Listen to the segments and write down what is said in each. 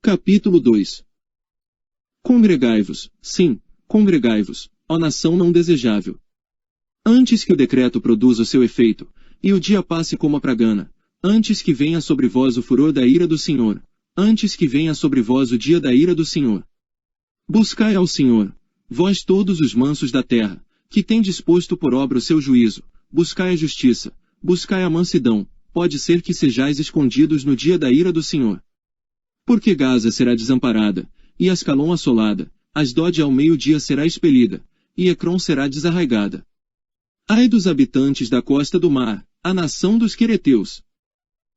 Capítulo 2. Congregai-vos, sim, congregai-vos, ó nação não desejável. Antes que o decreto produza o seu efeito, e o dia passe como a pragana, antes que venha sobre vós o furor da ira do Senhor, antes que venha sobre vós o dia da ira do Senhor. Buscai ao Senhor, vós todos os mansos da terra, que tendes posto por obra o seu juízo, buscai a justiça, buscai a mansidão, pode ser que sejais escondidos no dia da ira do Senhor. Porque Gaza será desamparada, e Ascalon assolada, Asdod ao meio-dia será expelida, e Ecrom será desarraigada. Ai dos habitantes da costa do mar, a nação dos quereteus!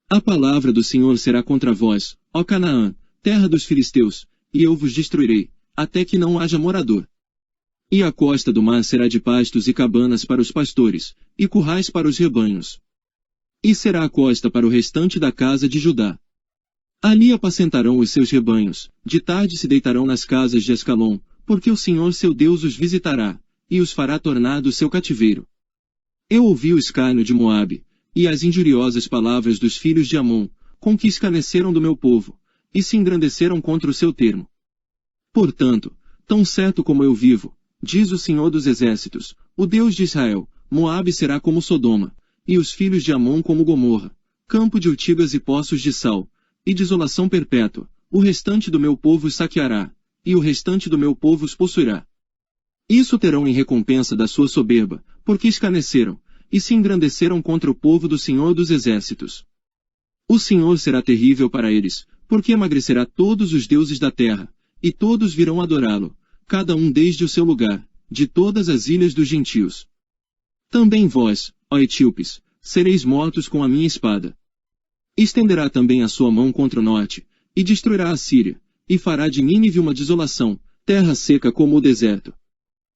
A palavra do Senhor será contra vós, ó Canaã, terra dos filisteus, e eu vos destruirei, até que não haja morador. E a costa do mar será de pastos e cabanas para os pastores, e currais para os rebanhos. E será a costa para o restante da casa de Judá. Ali apacentarão os seus rebanhos, de tarde se deitarão nas casas de Ascalon, porque o Senhor seu Deus os visitará, e os fará tornar do seu cativeiro. Eu ouvi o escárnio de Moabe, e as injuriosas palavras dos filhos de Amon, com que escarneceram do meu povo, e se engrandeceram contra o seu termo. Portanto, tão certo como eu vivo, diz o Senhor dos Exércitos, o Deus de Israel, Moabe será como Sodoma, e os filhos de Amon como Gomorra, campo de urtigas e poços de sal, e desolação perpétua, o restante do meu povo os saqueará, e o restante do meu povo os possuirá. Isso terão em recompensa da sua soberba, porque escarneceram, e se engrandeceram contra o povo do Senhor dos Exércitos. O Senhor será terrível para eles, porque emagrecerá todos os deuses da terra, e todos virão adorá-lo, cada um desde o seu lugar, de todas as ilhas dos gentios. Também vós, ó etíopes, sereis mortos com a minha espada. Estenderá também a sua mão contra o norte, e destruirá a Síria, e fará de Nínive uma desolação, terra seca como o deserto.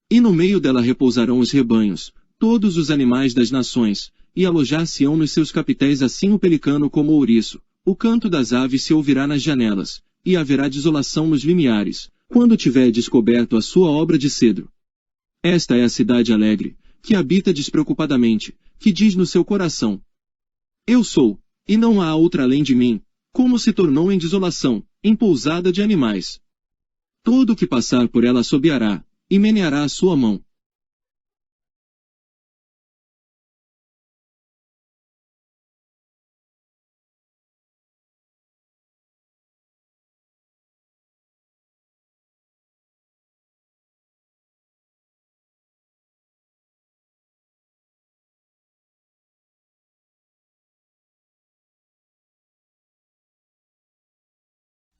E no meio dela repousarão os rebanhos, todos os animais das nações, e alojar-se-ão nos seus capitéis assim o pelicano como o ouriço, o canto das aves se ouvirá nas janelas, e haverá desolação nos limiares, quando tiver descoberto a sua obra de cedro. Esta é a cidade alegre, que habita despreocupadamente, que diz no seu coração: Eu sou, e não há outra além de mim, como se tornou em desolação, em pousada de animais. Todo o que passar por ela assobiará, e meneará a sua mão.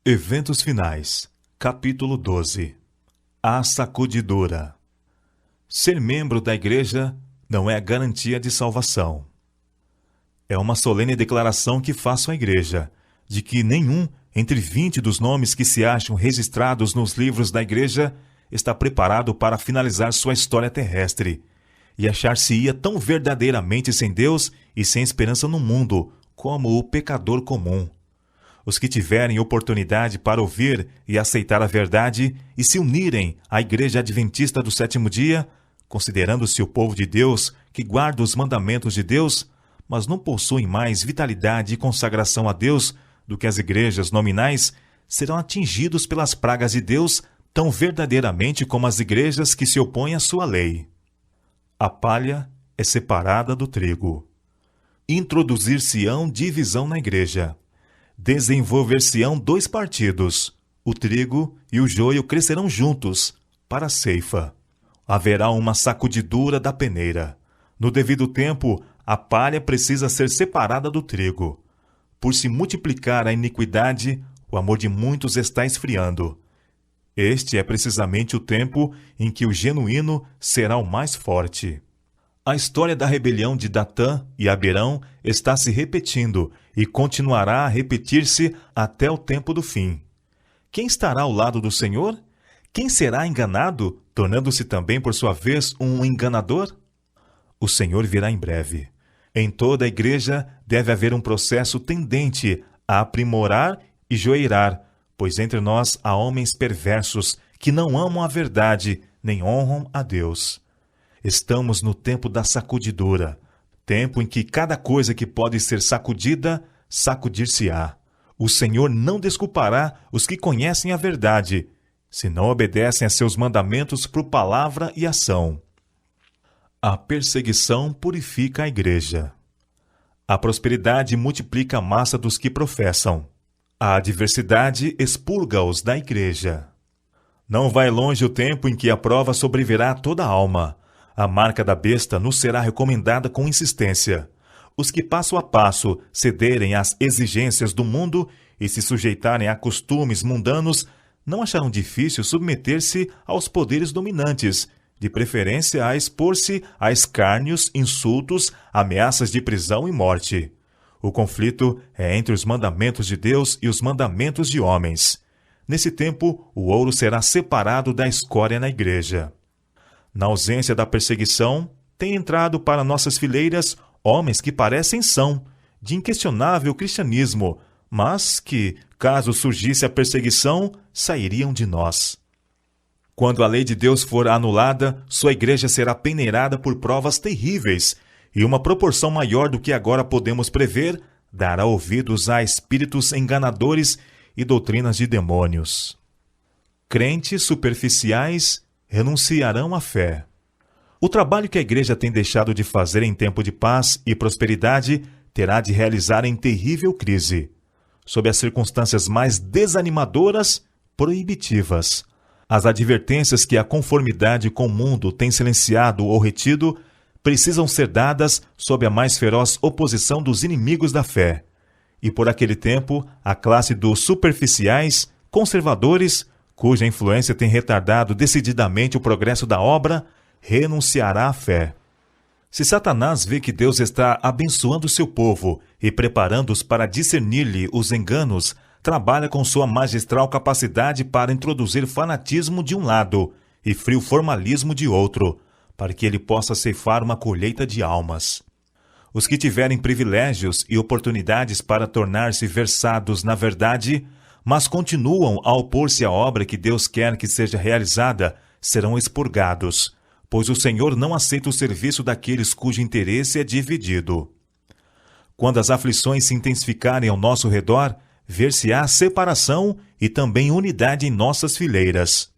Eventos finais. Capítulo 12. A sacudidura. Ser membro da igreja não é a garantia de salvação. É uma solene declaração que faço à igreja, de que nenhum entre 20 dos nomes que se acham registrados nos livros da igreja está preparado para finalizar sua história terrestre e achar-se-ia tão verdadeiramente sem Deus e sem esperança no mundo como o pecador comum. Os que tiverem oportunidade para ouvir e aceitar a verdade e se unirem à Igreja Adventista do Sétimo Dia, considerando-se o povo de Deus que guarda os mandamentos de Deus, mas não possuem mais vitalidade e consagração a Deus do que as igrejas nominais, serão atingidos pelas pragas de Deus tão verdadeiramente como as igrejas que se opõem à sua lei. A palha é separada do trigo. Introduzir-se-ão divisão na igreja. Desenvolver-se-ão dois partidos, o trigo e o joio crescerão juntos, para a ceifa. Haverá uma sacudidura da peneira. No devido tempo, a palha precisa ser separada do trigo. Por se multiplicar a iniquidade, o amor de muitos está esfriando. Este é precisamente o tempo em que o genuíno será o mais forte. A história da rebelião de Datã e Abirão está se repetindo e continuará a repetir-se até o tempo do fim. Quem estará ao lado do Senhor? Quem será enganado, tornando-se também, por sua vez, um enganador? O Senhor virá em breve. Em toda a igreja deve haver um processo tendente a aprimorar e joeirar, pois entre nós há homens perversos que não amam a verdade nem honram a Deus. Estamos no tempo da sacudidura, tempo em que cada coisa que pode ser sacudida, sacudir-se-á. O Senhor não desculpará os que conhecem a verdade, se não obedecem a seus mandamentos por palavra e ação. A perseguição purifica a igreja. A prosperidade multiplica a massa dos que professam. A adversidade expurga-os da igreja. Não vai longe o tempo em que a prova sobrevirá a toda a alma. A marca da besta nos será recomendada com insistência. Os que passo a passo cederem às exigências do mundo e se sujeitarem a costumes mundanos, não acharão difícil submeter-se aos poderes dominantes, de preferência a expor-se a escárnios, insultos, ameaças de prisão e morte. O conflito é entre os mandamentos de Deus e os mandamentos de homens. Nesse tempo, o ouro será separado da escória na igreja. Na ausência da perseguição, tem entrado para nossas fileiras homens que parecem são, de inquestionável cristianismo, mas que, caso surgisse a perseguição, sairiam de nós. Quando a lei de Deus for anulada, sua igreja será peneirada por provas terríveis, e uma proporção maior do que agora podemos prever dará ouvidos a espíritos enganadores e doutrinas de demônios. Crentes superficiais renunciarão à fé. O trabalho que a igreja tem deixado de fazer em tempo de paz e prosperidade terá de realizar em terrível crise. Sob as circunstâncias mais desanimadoras, proibitivas. As advertências que a conformidade com o mundo tem silenciado ou retido precisam ser dadas sob a mais feroz oposição dos inimigos da fé. E por aquele tempo, a classe dos superficiais, conservadores, cuja influência tem retardado decididamente o progresso da obra, renunciará à fé. Se Satanás vê que Deus está abençoando seu povo e preparando-os para discernir-lhe os enganos, trabalha com sua magistral capacidade para introduzir fanatismo de um lado e frio formalismo de outro, para que ele possa ceifar uma colheita de almas. Os que tiverem privilégios e oportunidades para tornar-se versados na verdade, mas continuam a opor-se à obra que Deus quer que seja realizada, serão expurgados, pois o Senhor não aceita o serviço daqueles cujo interesse é dividido. Quando as aflições se intensificarem ao nosso redor, ver-se-á separação e também unidade em nossas fileiras.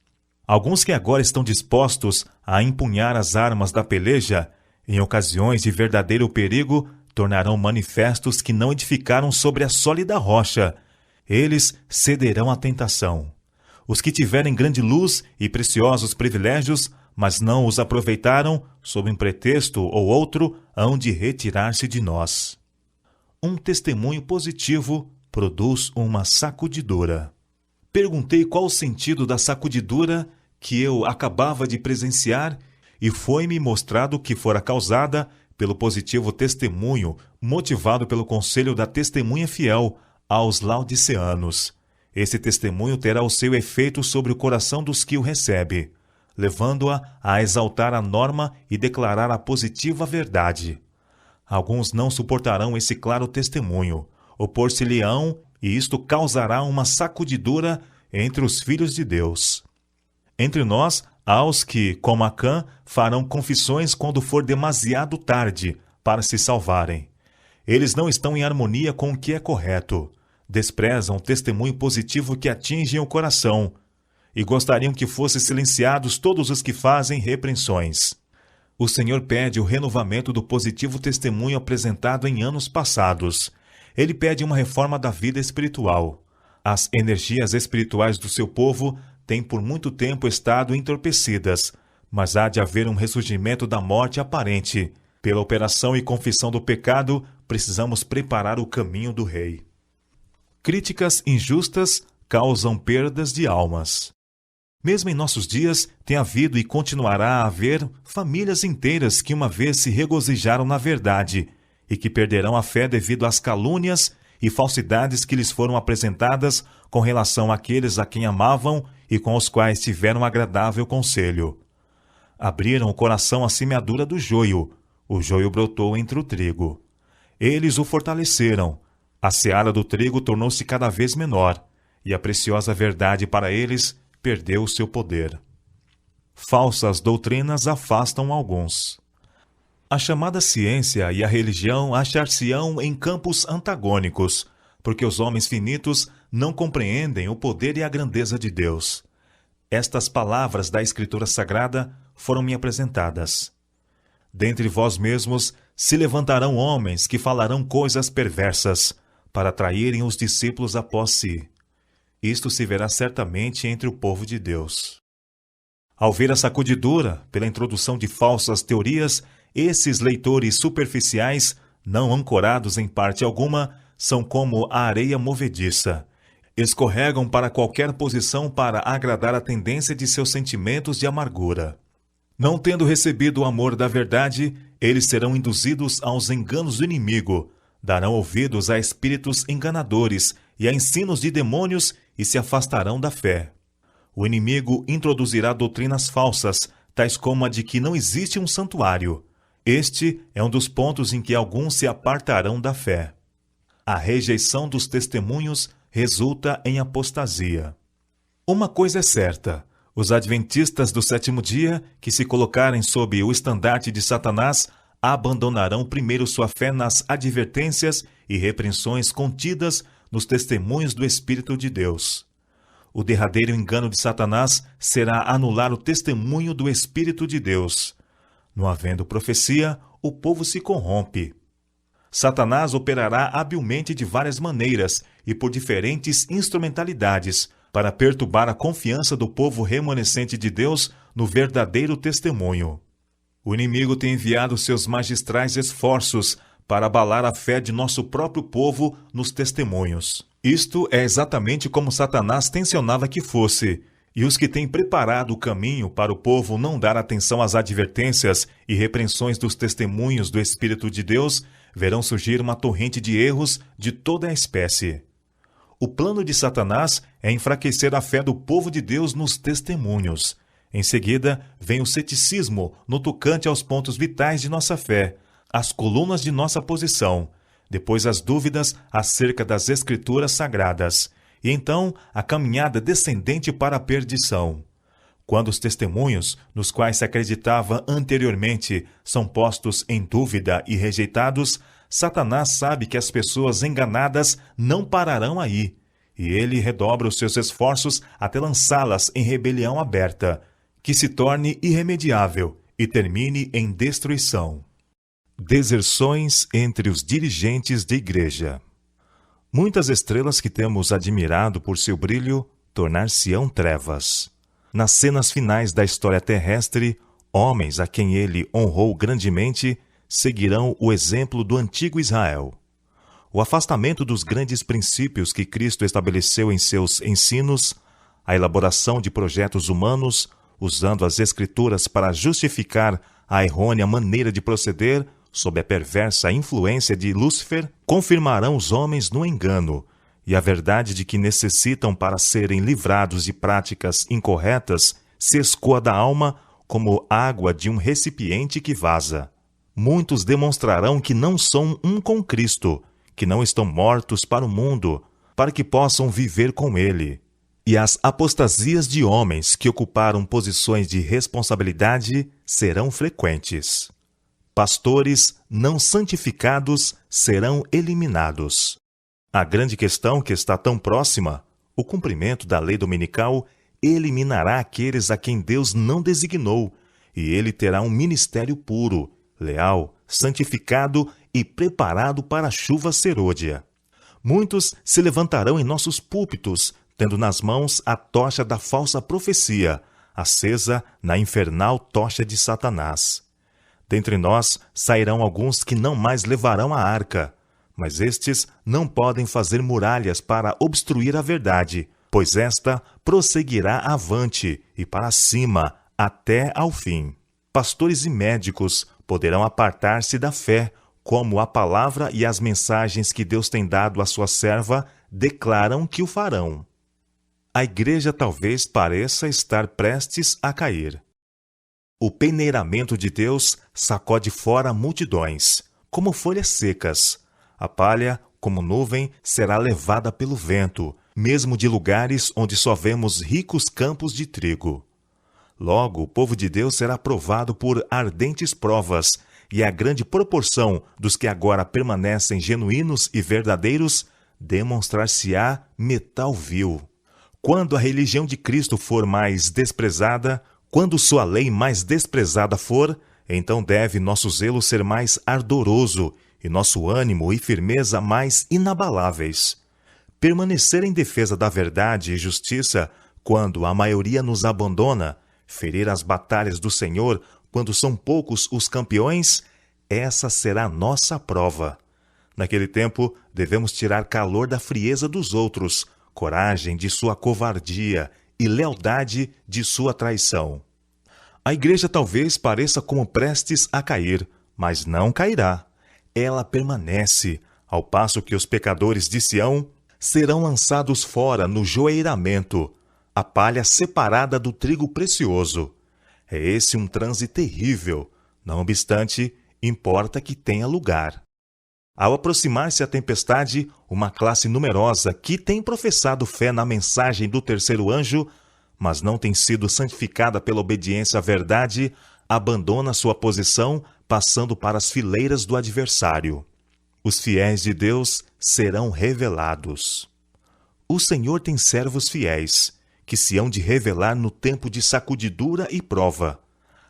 Alguns que agora estão dispostos a empunhar as armas da peleja, em ocasiões de verdadeiro perigo, tornarão manifestos que não edificaram sobre a sólida rocha. Eles cederão à tentação. Os que tiverem grande luz e preciosos privilégios, mas não os aproveitaram, sob um pretexto ou outro, hão de retirar-se de nós. Um testemunho positivo produz uma sacudidura. Perguntei qual o sentido da sacudidura que eu acabava de presenciar e foi-me mostrado que fora causada pelo positivo testemunho motivado pelo conselho da testemunha fiel aos laodiceanos. Esse testemunho terá o seu efeito sobre o coração dos que o recebe, levando-a a exaltar a norma e declarar a positiva verdade. Alguns não suportarão esse claro testemunho, opor-se-lhe-ão, e isto causará uma sacudidura entre os filhos de Deus. Entre nós, há os que, como Acã, farão confissões quando for demasiado tarde para se salvarem. Eles não estão em harmonia com o que é correto, desprezam o testemunho positivo que atinge o coração, e gostariam que fossem silenciados todos os que fazem repreensões. O Senhor pede o renovamento do positivo testemunho apresentado em anos passados. Ele pede uma reforma da vida espiritual. As energias espirituais do seu povo têm por muito tempo estado entorpecidas, mas há de haver um ressurgimento da morte aparente. Pela operação e confissão do pecado, precisamos preparar o caminho do Rei. Críticas injustas causam perdas de almas. Mesmo em nossos dias, tem havido e continuará a haver famílias inteiras que uma vez se regozijaram na verdade e que perderão a fé devido às calúnias e falsidades que lhes foram apresentadas com relação àqueles a quem amavam e com os quais tiveram agradável conselho. Abriram o coração à semeadura do joio, o joio brotou entre o trigo. Eles o fortaleceram, a seara do trigo tornou-se cada vez menor, e a preciosa verdade para eles perdeu o seu poder. Falsas doutrinas afastam alguns. A chamada ciência e a religião achar-se-ão em campos antagônicos, porque os homens finitos não compreendem o poder e a grandeza de Deus. Estas palavras da Escritura Sagrada foram-me apresentadas. Dentre vós mesmos se levantarão homens que falarão coisas perversas, para atraírem os discípulos após si. Isto se verá certamente entre o povo de Deus. Ao ver a sacudidura pela introdução de falsas teorias, esses leitores superficiais, não ancorados em parte alguma, são como a areia movediça. Escorregam para qualquer posição para agradar a tendência de seus sentimentos de amargura. Não tendo recebido o amor da verdade, eles serão induzidos aos enganos do inimigo, darão ouvidos a espíritos enganadores e a ensinos de demônios e se afastarão da fé. O inimigo introduzirá doutrinas falsas, tais como a de que não existe um santuário. Este é um dos pontos em que alguns se apartarão da fé. A rejeição dos testemunhos resulta em apostasia. Uma coisa é certa: os adventistas do sétimo dia, que se colocarem sob o estandarte de Satanás, abandonarão primeiro sua fé nas advertências e repreensões contidas nos testemunhos do Espírito de Deus. O derradeiro engano de Satanás será anular o testemunho do Espírito de Deus. Não havendo profecia, o povo se corrompe. Satanás operará habilmente de várias maneiras e por diferentes instrumentalidades para perturbar a confiança do povo remanescente de Deus no verdadeiro testemunho. O inimigo tem enviado seus magistrais esforços para abalar a fé de nosso próprio povo nos testemunhos. Isto é exatamente como Satanás tensionava que fosse, e os que têm preparado o caminho para o povo não dar atenção às advertências e repreensões dos testemunhos do Espírito de Deus, verão surgir uma torrente de erros de toda a espécie. O plano de Satanás é enfraquecer a fé do povo de Deus nos testemunhos. Em seguida, vem o ceticismo no tocante aos pontos vitais de nossa fé, as colunas de nossa posição, depois as dúvidas acerca das Escrituras Sagradas, e então a caminhada descendente para a perdição. Quando os testemunhos, nos quais se acreditava anteriormente, são postos em dúvida e rejeitados, Satanás sabe que as pessoas enganadas não pararão aí, e ele redobra os seus esforços até lançá-las em rebelião aberta, que se torne irremediável e termine em destruição. Deserções entre os dirigentes de igreja. Muitas estrelas que temos admirado por seu brilho tornar-se-ão trevas. Nas cenas finais da história terrestre, homens a quem ele honrou grandemente seguirão o exemplo do antigo Israel. O afastamento dos grandes princípios que Cristo estabeleceu em seus ensinos, a elaboração de projetos humanos, usando as Escrituras para justificar a errônea maneira de proceder, sob a perversa influência de Lúcifer, confirmarão os homens no engano, e a verdade de que necessitam para serem livrados de práticas incorretas se escoa da alma como água de um recipiente que vaza. Muitos demonstrarão que não são um com Cristo, que não estão mortos para o mundo, para que possam viver com Ele. E as apostasias de homens que ocuparam posições de responsabilidade serão frequentes. Pastores não santificados serão eliminados. A grande questão que está tão próxima, o cumprimento da lei dominical, eliminará aqueles a quem Deus não designou, e ele terá um ministério puro, leal, santificado e preparado para a chuva serôdia. Muitos se levantarão em nossos púlpitos, tendo nas mãos a tocha da falsa profecia, acesa na infernal tocha de Satanás. Dentre nós sairão alguns que não mais levarão a arca, mas estes não podem fazer muralhas para obstruir a verdade, pois esta prosseguirá avante e para cima até ao fim. Pastores e médicos poderão apartar-se da fé, como a palavra e as mensagens que Deus tem dado à sua serva declaram que o farão. A igreja talvez pareça estar prestes a cair. O peneiramento de Deus sacode fora multidões, como folhas secas. A palha, como nuvem, será levada pelo vento, mesmo de lugares onde só vemos ricos campos de trigo. Logo, o povo de Deus será provado por ardentes provas, e a grande proporção dos que agora permanecem genuínos e verdadeiros demonstrar-se-á metal vil. Quando a religião de Cristo for mais desprezada, quando sua lei mais desprezada for, então deve nosso zelo ser mais ardoroso e nosso ânimo e firmeza mais inabaláveis. Permanecer em defesa da verdade e justiça quando a maioria nos abandona, ferir as batalhas do Senhor quando são poucos os campeões, essa será nossa prova. Naquele tempo, devemos tirar calor da frieza dos outros, coragem de sua covardia e lealdade de sua traição. A igreja talvez pareça como prestes a cair, mas não cairá. Ela permanece, ao passo que os pecadores de Sião serão lançados fora no joeiramento, a palha separada do trigo precioso. É esse um transe terrível, não obstante, importa que tenha lugar. Ao aproximar-se a tempestade, uma classe numerosa que tem professado fé na mensagem do terceiro anjo, mas não tem sido santificada pela obediência à verdade, abandona sua posição, passando para as fileiras do adversário. Os fiéis de Deus serão revelados. O Senhor tem servos fiéis, que se hão de revelar no tempo de sacudidura e prova.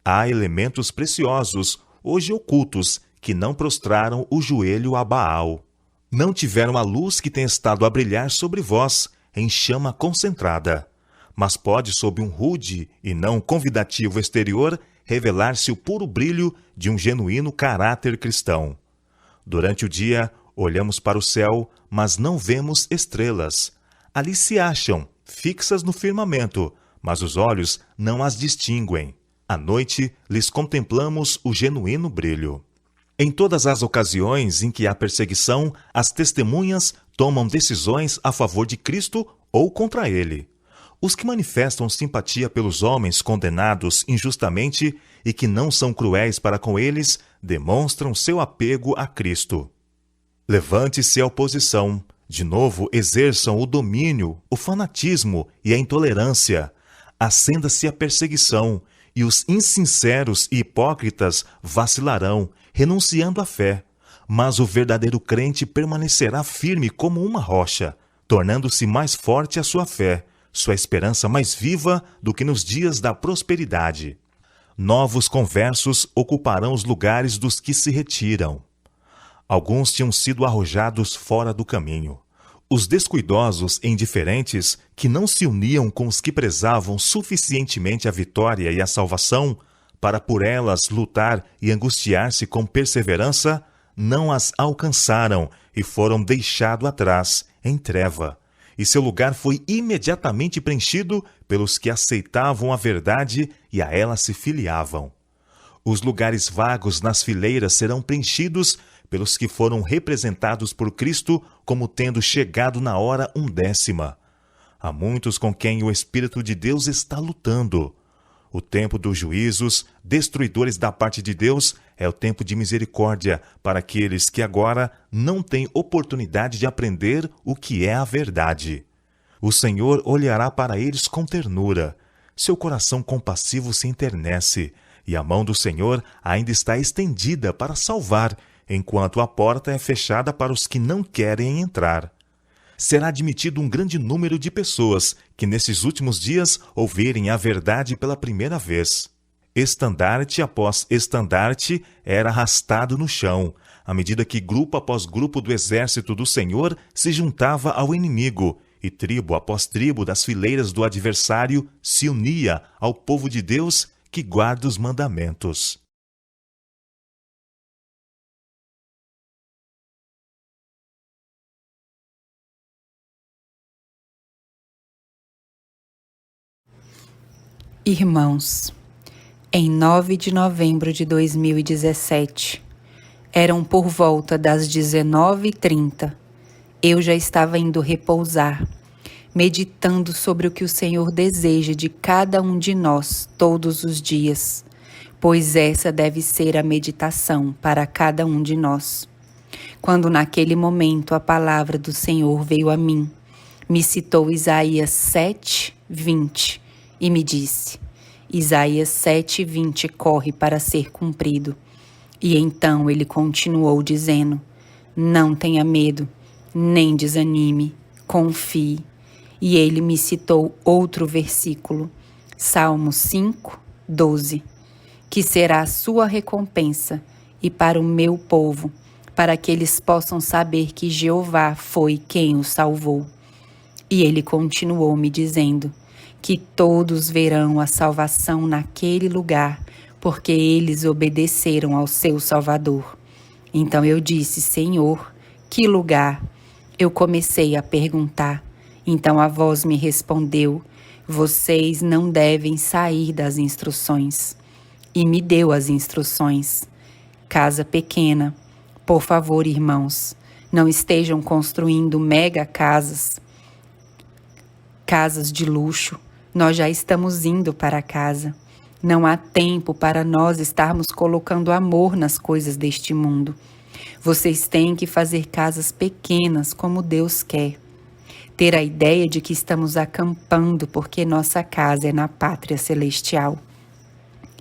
Há elementos preciosos, hoje ocultos, que não prostraram o joelho a Baal. Não tiveram a luz que tem estado a brilhar sobre vós, em chama concentrada. Mas pode, sob um rude e não convidativo exterior, revelar-se o puro brilho de um genuíno caráter cristão. Durante o dia, olhamos para o céu, mas não vemos estrelas. Ali se acham, fixas no firmamento, mas os olhos não as distinguem. À noite, lhes contemplamos o genuíno brilho. Em todas as ocasiões em que há perseguição, as testemunhas tomam decisões a favor de Cristo ou contra ele. Os que manifestam simpatia pelos homens condenados injustamente e que não são cruéis para com eles, demonstram seu apego a Cristo. Levante-se a oposição, de novo exerçam o domínio, o fanatismo e a intolerância. Acenda-se a perseguição, e os insinceros e hipócritas vacilarão, renunciando à fé. Mas o verdadeiro crente permanecerá firme como uma rocha, tornando-se mais forte a sua fé, sua esperança mais viva do que nos dias da prosperidade. Novos conversos ocuparão os lugares dos que se retiram. Alguns tinham sido arrojados fora do caminho. Os descuidosos e indiferentes, que não se uniam com os que prezavam suficientemente a vitória e a salvação, para por elas lutar e angustiar-se com perseverança, não as alcançaram e foram deixados atrás, em treva. E seu lugar foi imediatamente preenchido pelos que aceitavam a verdade e a ela se filiavam. Os lugares vagos nas fileiras serão preenchidos pelos que foram representados por Cristo como tendo chegado na hora undécima. Há muitos com quem o Espírito de Deus está lutando. O tempo dos juízos, destruidores da parte de Deus, é o tempo de misericórdia para aqueles que agora não têm oportunidade de aprender o que é a verdade. O Senhor olhará para eles com ternura. Seu coração compassivo se enternece, e a mão do Senhor ainda está estendida para salvar, enquanto a porta é fechada para os que não querem entrar. Será admitido um grande número de pessoas que nesses últimos dias ouvirem a verdade pela primeira vez. Estandarte após estandarte era arrastado no chão, à medida que grupo após grupo do exército do Senhor se juntava ao inimigo, e tribo após tribo das fileiras do adversário se unia ao povo de Deus que guarda os mandamentos. Irmãos, em 9 de novembro de 2017, eram por volta das 19h30, eu já estava indo repousar, meditando sobre o que o Senhor deseja de cada um de nós todos os dias, pois essa deve ser a meditação para cada um de nós. Quando naquele momento a palavra do Senhor veio a mim, me citou Isaías 7:20 e me disse: Isaías 7:20 corre para ser cumprido. E então ele continuou dizendo: Não tenha medo, nem desanime, confie. E ele me citou outro versículo, Salmo 5, 12, que será a sua recompensa e para o meu povo, para que eles possam saber que Jeová foi quem o salvou. E ele continuou me dizendo que todos verão a salvação naquele lugar, porque eles obedeceram ao seu Salvador. Então eu disse, Senhor, que lugar? Eu comecei a perguntar. Então a voz me respondeu, vocês não devem sair das instruções. E me deu as instruções. Casa pequena. Por favor, irmãos, não estejam construindo mega casas de luxo. Nós já estamos indo para casa. Não há tempo para nós estarmos colocando amor nas coisas deste mundo. Vocês têm que fazer casas pequenas como Deus quer. Ter a ideia de que estamos acampando porque nossa casa é na pátria celestial.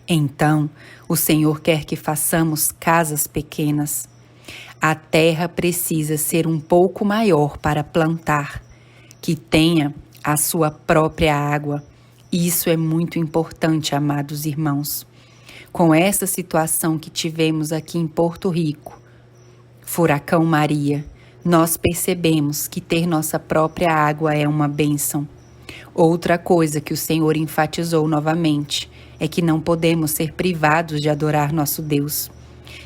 Então, o Senhor quer que façamos casas pequenas. A terra precisa ser um pouco maior para plantar, que tenha a sua própria água. Isso é muito importante, amados irmãos. Com essa situação que tivemos aqui em Porto Rico, Furacão Maria, nós percebemos que ter nossa própria água é uma bênção. Outra coisa que o Senhor enfatizou novamente é que não podemos ser privados de adorar nosso Deus.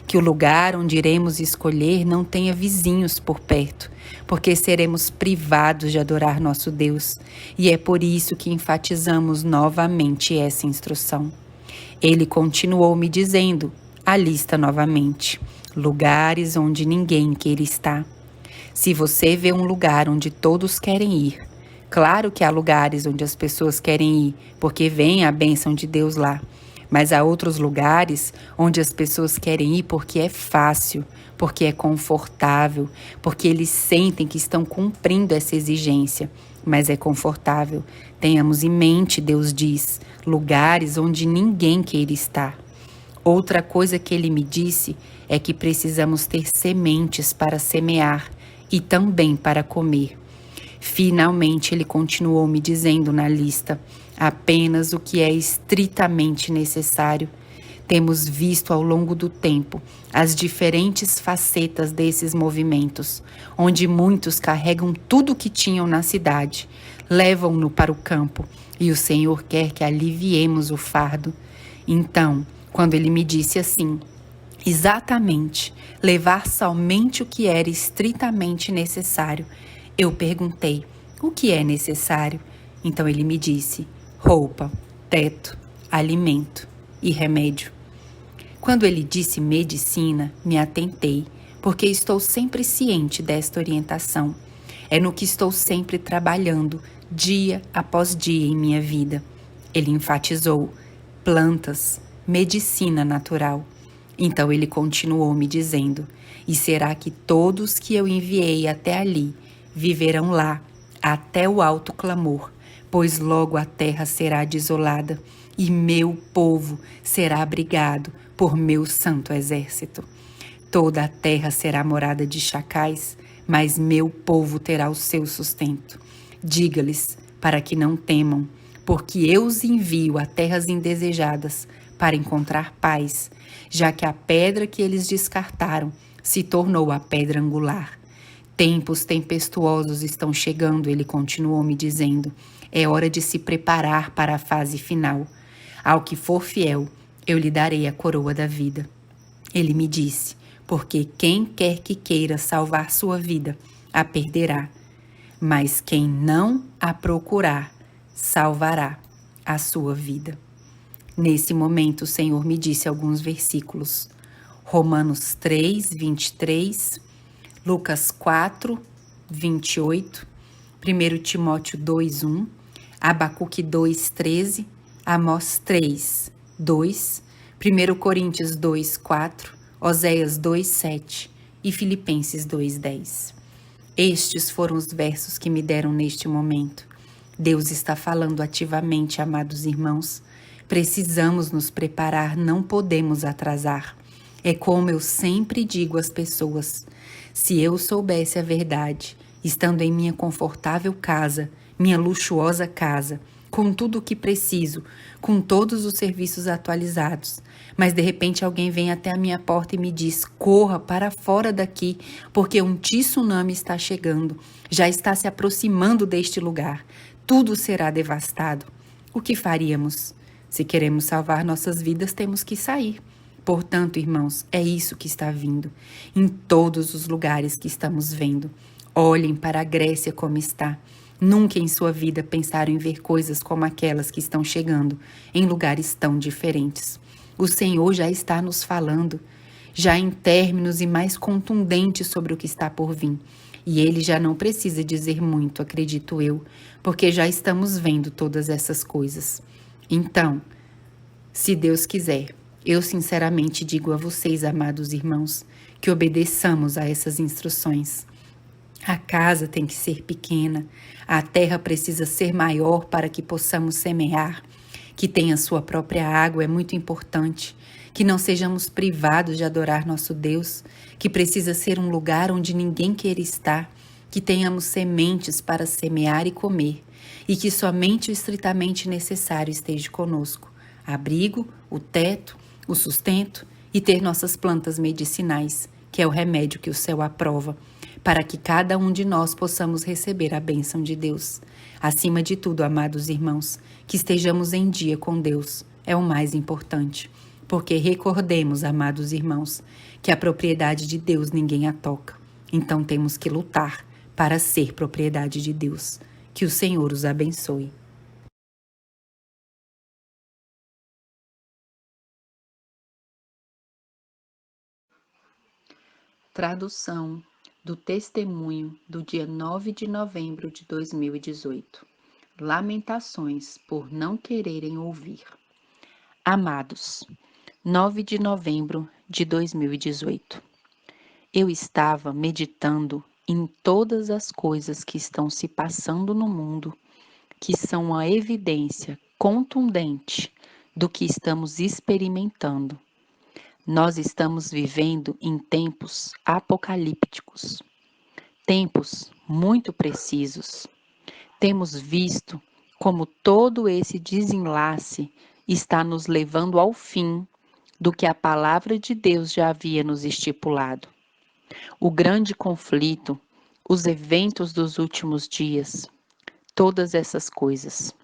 Que o lugar onde iremos escolher não tenha vizinhos por perto, porque seremos privados de adorar nosso Deus. E é por isso que enfatizamos novamente essa instrução. Ele continuou me dizendo a lista novamente. Lugares onde ninguém queira estar. Se você vê um lugar onde todos querem ir, claro que há lugares onde as pessoas querem ir, porque vem a bênção de Deus lá. Mas há outros lugares onde as pessoas querem ir porque é fácil, porque é confortável, porque eles sentem que estão cumprindo essa exigência. Mas é confortável. Tenhamos em mente, Deus diz, lugares onde ninguém queira estar. Outra coisa que ele me disse é que precisamos ter sementes para semear e também para comer. Finalmente, ele continuou me dizendo na lista apenas o que é estritamente necessário. Temos visto ao longo do tempo as diferentes facetas desses movimentos, onde muitos carregam tudo o que tinham na cidade, levam-no para o campo, e o Senhor quer que aliviemos o fardo. Então, quando ele me disse assim, exatamente, levar somente o que era estritamente necessário, eu perguntei, o que é necessário? Então ele me disse, roupa, teto, alimento e remédio. Quando ele disse medicina, me atentei, porque estou sempre ciente desta orientação. É no que estou sempre trabalhando, dia após dia em minha vida. Ele enfatizou, plantas, medicina natural. Então ele continuou me dizendo, e será que todos que eu enviei até ali viverão lá, até o alto clamor, pois logo a terra será desolada, e meu povo será abrigado por meu santo exército. Toda a terra será morada de chacais, mas meu povo terá o seu sustento. Diga-lhes para que não temam, porque eu os envio a terras indesejadas para encontrar paz, já que a pedra que eles descartaram se tornou a pedra angular. Tempos tempestuosos estão chegando, ele continuou me dizendo. É hora de se preparar para a fase final. Ao que for fiel, eu lhe darei a coroa da vida. Ele me disse, porque quem quer que queira salvar sua vida, a perderá. Mas quem não a procurar, salvará a sua vida. Nesse momento, o Senhor me disse alguns versículos. Romanos 3, 23, Lucas 4, 28, 1 Timóteo 2, 1, Abacuque 2, 13, Amós 3, 2, 1 Coríntios 2, 4, Oséias 2, 7 e Filipenses 2, 10. Estes foram os versos que me deram neste momento. Deus está falando ativamente, amados irmãos. Precisamos nos preparar, não podemos atrasar. É como eu sempre digo às pessoas, Se eu soubesse a verdade, estando em minha confortável casa, minha luxuosa casa, com tudo o que preciso, com todos os serviços atualizados, mas de repente alguém vem até a minha porta e me diz: corra para fora daqui, porque um tsunami está chegando, já está se aproximando deste lugar, tudo será devastado. O que faríamos? Se queremos salvar nossas vidas, temos que sair. Portanto, irmãos, é isso que está vindo, em todos os lugares que estamos vendo. Olhem para a Grécia como está. Nunca em sua vida pensaram em ver coisas como aquelas que estão chegando, em lugares tão diferentes. O Senhor já está nos falando, já em términos e mais contundentes sobre o que está por vir. E Ele já não precisa dizer muito, acredito eu, porque já estamos vendo todas essas coisas. Então, se Deus quiser, eu sinceramente digo a vocês, amados irmãos, que obedeçamos a essas instruções. A casa tem que ser pequena, a terra precisa ser maior para que possamos semear, que tenha sua própria água é muito importante, que não sejamos privados de adorar nosso Deus, que precisa ser um lugar onde ninguém queira estar, que tenhamos sementes para semear e comer, e que somente o estritamente necessário esteja conosco, abrigo, o teto, o sustento e ter nossas plantas medicinais, que é o remédio que o céu aprova, para que cada um de nós possamos receber a bênção de Deus. Acima de tudo, amados irmãos, que estejamos em dia com Deus é o mais importante, porque recordemos, amados irmãos, que a propriedade de Deus ninguém a toca. Então temos que lutar para ser propriedade de Deus. Que o Senhor os abençoe. Tradução do testemunho do dia 9 de novembro de 2018. Lamentações por não quererem ouvir. Amados, 9 de novembro de 2018. Eu estava meditando em todas as coisas que estão se passando no mundo, que são a evidência contundente do que estamos experimentando. Nós estamos vivendo em tempos apocalípticos, tempos muito precisos. Temos visto como todo esse desenlace está nos levando ao fim do que a palavra de Deus já havia nos estipulado. O grande conflito, os eventos dos últimos dias, todas essas coisas.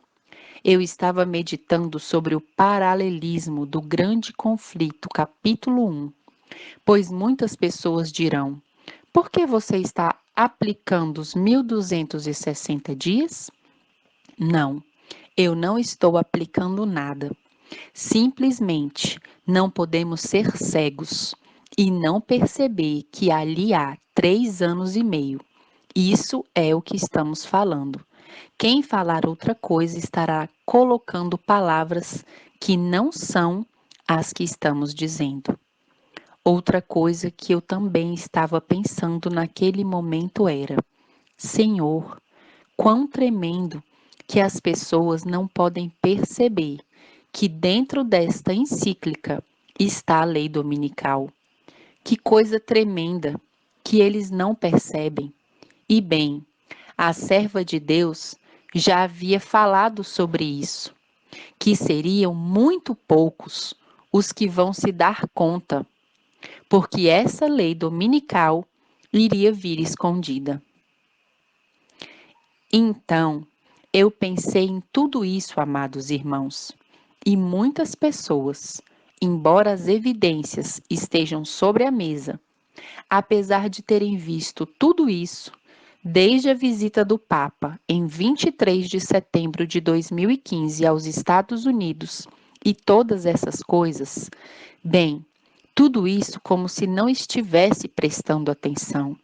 Eu estava meditando sobre o paralelismo do grande conflito, capítulo 1, pois muitas pessoas dirão: por que você está aplicando os 1260 dias? Não, eu não estou aplicando nada. Simplesmente não podemos ser cegos e não perceber que ali há 3 anos e meio. Isso é o que estamos falando. Quem falar outra coisa estará colocando palavras que não são as que estamos dizendo. Outra coisa que eu também estava pensando naquele momento era: Senhor, quão tremendo que as pessoas não podem perceber que dentro desta encíclica está a lei dominical. Que coisa tremenda que eles não percebem. E bem, a serva de Deus já havia falado sobre isso, que seriam muito poucos os que vão se dar conta, porque essa lei dominical iria vir escondida. Então, eu pensei em tudo isso, amados irmãos, e muitas pessoas, embora as evidências estejam sobre a mesa, apesar de terem visto tudo isso, desde a visita do Papa em 23 de setembro de 2015 aos Estados Unidos e todas essas coisas, bem, tudo isso como se não estivesse prestando atenção,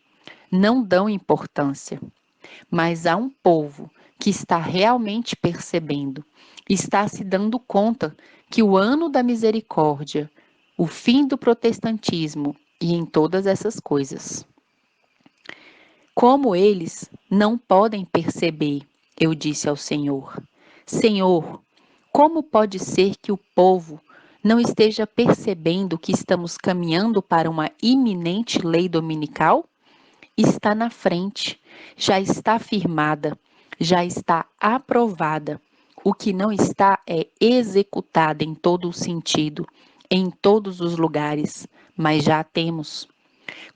não dão importância. Mas há um povo que está realmente percebendo, está se dando conta que o ano da misericórdia, o fim do protestantismo e em todas essas coisas. Como eles não podem perceber, eu disse ao Senhor: Senhor, como pode ser que o povo não esteja percebendo que estamos caminhando para uma iminente lei dominical? está na frente, já está firmada, já está aprovada. O que não está é executada em todo o sentido, em todos os lugares, mas já a temos.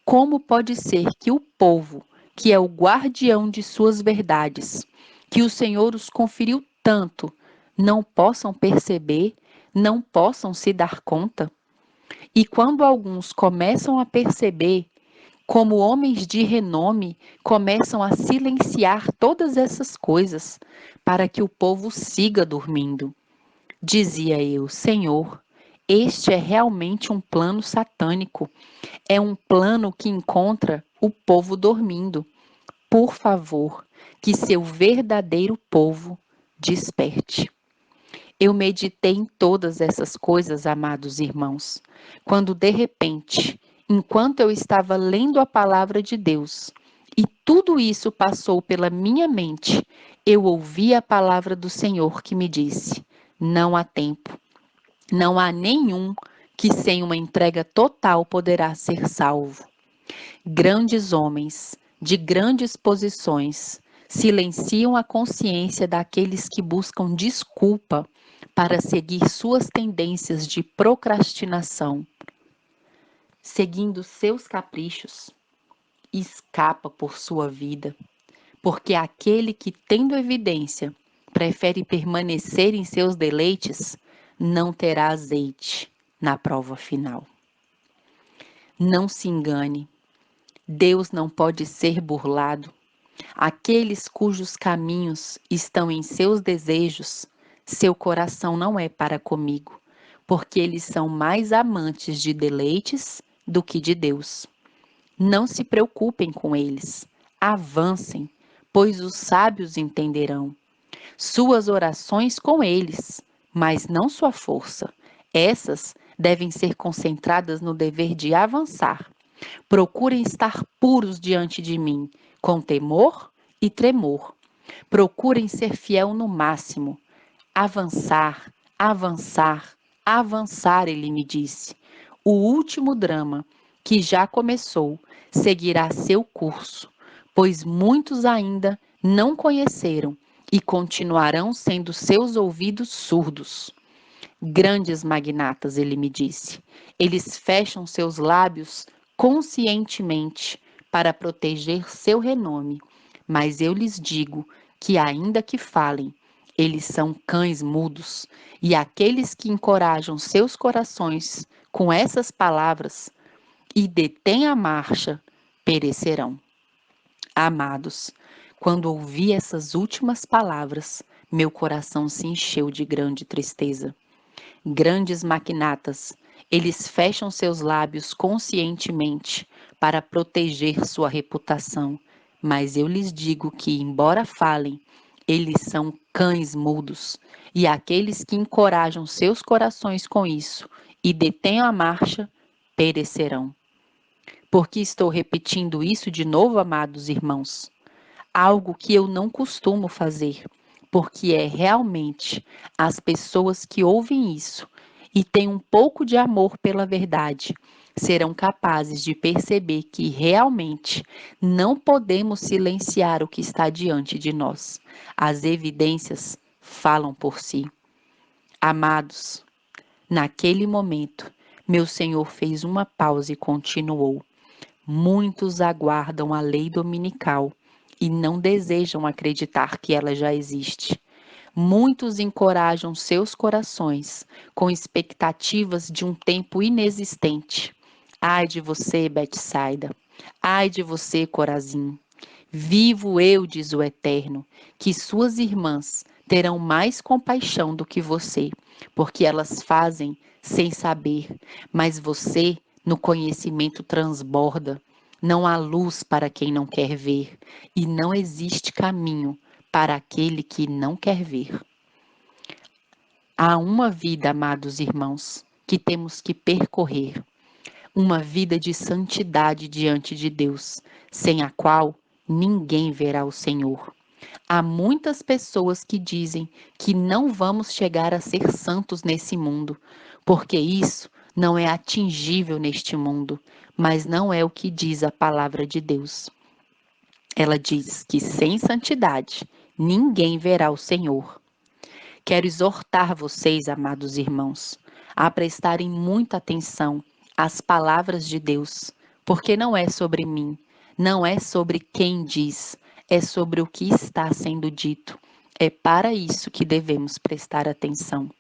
Como pode ser que o povo, que é o guardião de suas verdades, que o Senhor os conferiu tanto, não possam perceber, não possam se dar conta? E quando alguns começam a perceber, como homens de renome, começam a silenciar todas essas coisas, para que o povo siga dormindo. Dizia eu, Senhor, este é realmente um plano satânico. É um plano que encontra o povo dormindo. Por favor, que seu verdadeiro povo desperte. Eu meditei em todas essas coisas, amados irmãos, quando de repente, enquanto eu estava lendo a palavra de Deus, e tudo isso passou pela minha mente, eu ouvi a palavra do Senhor que me disse: não há tempo, não há nenhum que sem uma entrega total poderá ser salvo. Grandes homens, de grandes posições, silenciam a consciência daqueles que buscam desculpa para seguir suas tendências de procrastinação, seguindo seus caprichos, escapa por sua vida, porque aquele que, tendo evidência, prefere permanecer em seus deleites, não terá azeite na prova final. Não se engane, Deus não pode ser burlado. Aqueles cujos caminhos estão em seus desejos, seu coração não é para comigo, porque eles são mais amantes de deleites do que de Deus. Não se preocupem com eles, avancem, pois os sábios entenderão. Suas orações com eles, mas não sua força. Essas devem ser concentradas no dever de avançar. Procurem estar puros diante de mim, com temor e tremor. Procurem ser fiel no máximo. Avançar, avançar, avançar, ele me disse. O último drama, que já começou, seguirá seu curso, pois muitos ainda não conheceram e continuarão sendo seus ouvidos surdos. Grandes magnatas, ele me disse. Eles fecham seus lábios conscientemente para proteger seu renome, mas eu lhes digo que, ainda que falem, eles são cães mudos, e aqueles que encorajam seus corações com essas palavras e detêm a marcha perecerão. Amados, quando ouvi essas últimas palavras, meu coração se encheu de grande tristeza. Grandes maquinatas, eles fecham seus lábios conscientemente para proteger sua reputação, mas eu lhes digo que, embora falem, eles são cães mudos, e aqueles que encorajam seus corações com isso e detêm a marcha, perecerão. Por que estou repetindo isso de novo, amados irmãos? Algo que eu não costumo fazer, porque é realmente as pessoas que ouvem isso e têm um pouco de amor pela verdade serão capazes de perceber que realmente não podemos silenciar o que está diante de nós. As evidências falam por si. Amados, naquele momento, meu Senhor fez uma pausa e continuou. Muitos aguardam a lei dominical e não desejam acreditar que ela já existe. Muitos encorajam seus corações com expectativas de um tempo inexistente. Ai de você, Betsaida! Ai de você, Corazim! Vivo eu, diz o Eterno, que suas irmãs terão mais compaixão do que você, porque elas fazem sem saber, mas você, no conhecimento, transborda. Não há luz para quem não quer ver, e não existe caminho para aquele que não quer ver. Há uma vida, amados irmãos, que temos que percorrer, uma vida de santidade diante de Deus, sem a qual ninguém verá o Senhor. Há muitas pessoas que dizem que não vamos chegar a ser santos nesse mundo, porque isso não é atingível neste mundo, mas não é o que diz a palavra de Deus. Ela diz que sem santidade ninguém verá o Senhor. Quero exortar vocês, amados irmãos, a prestarem muita atenção às palavras de Deus, porque não é sobre mim, não é sobre quem diz, é sobre o que está sendo dito. É para isso que devemos prestar atenção.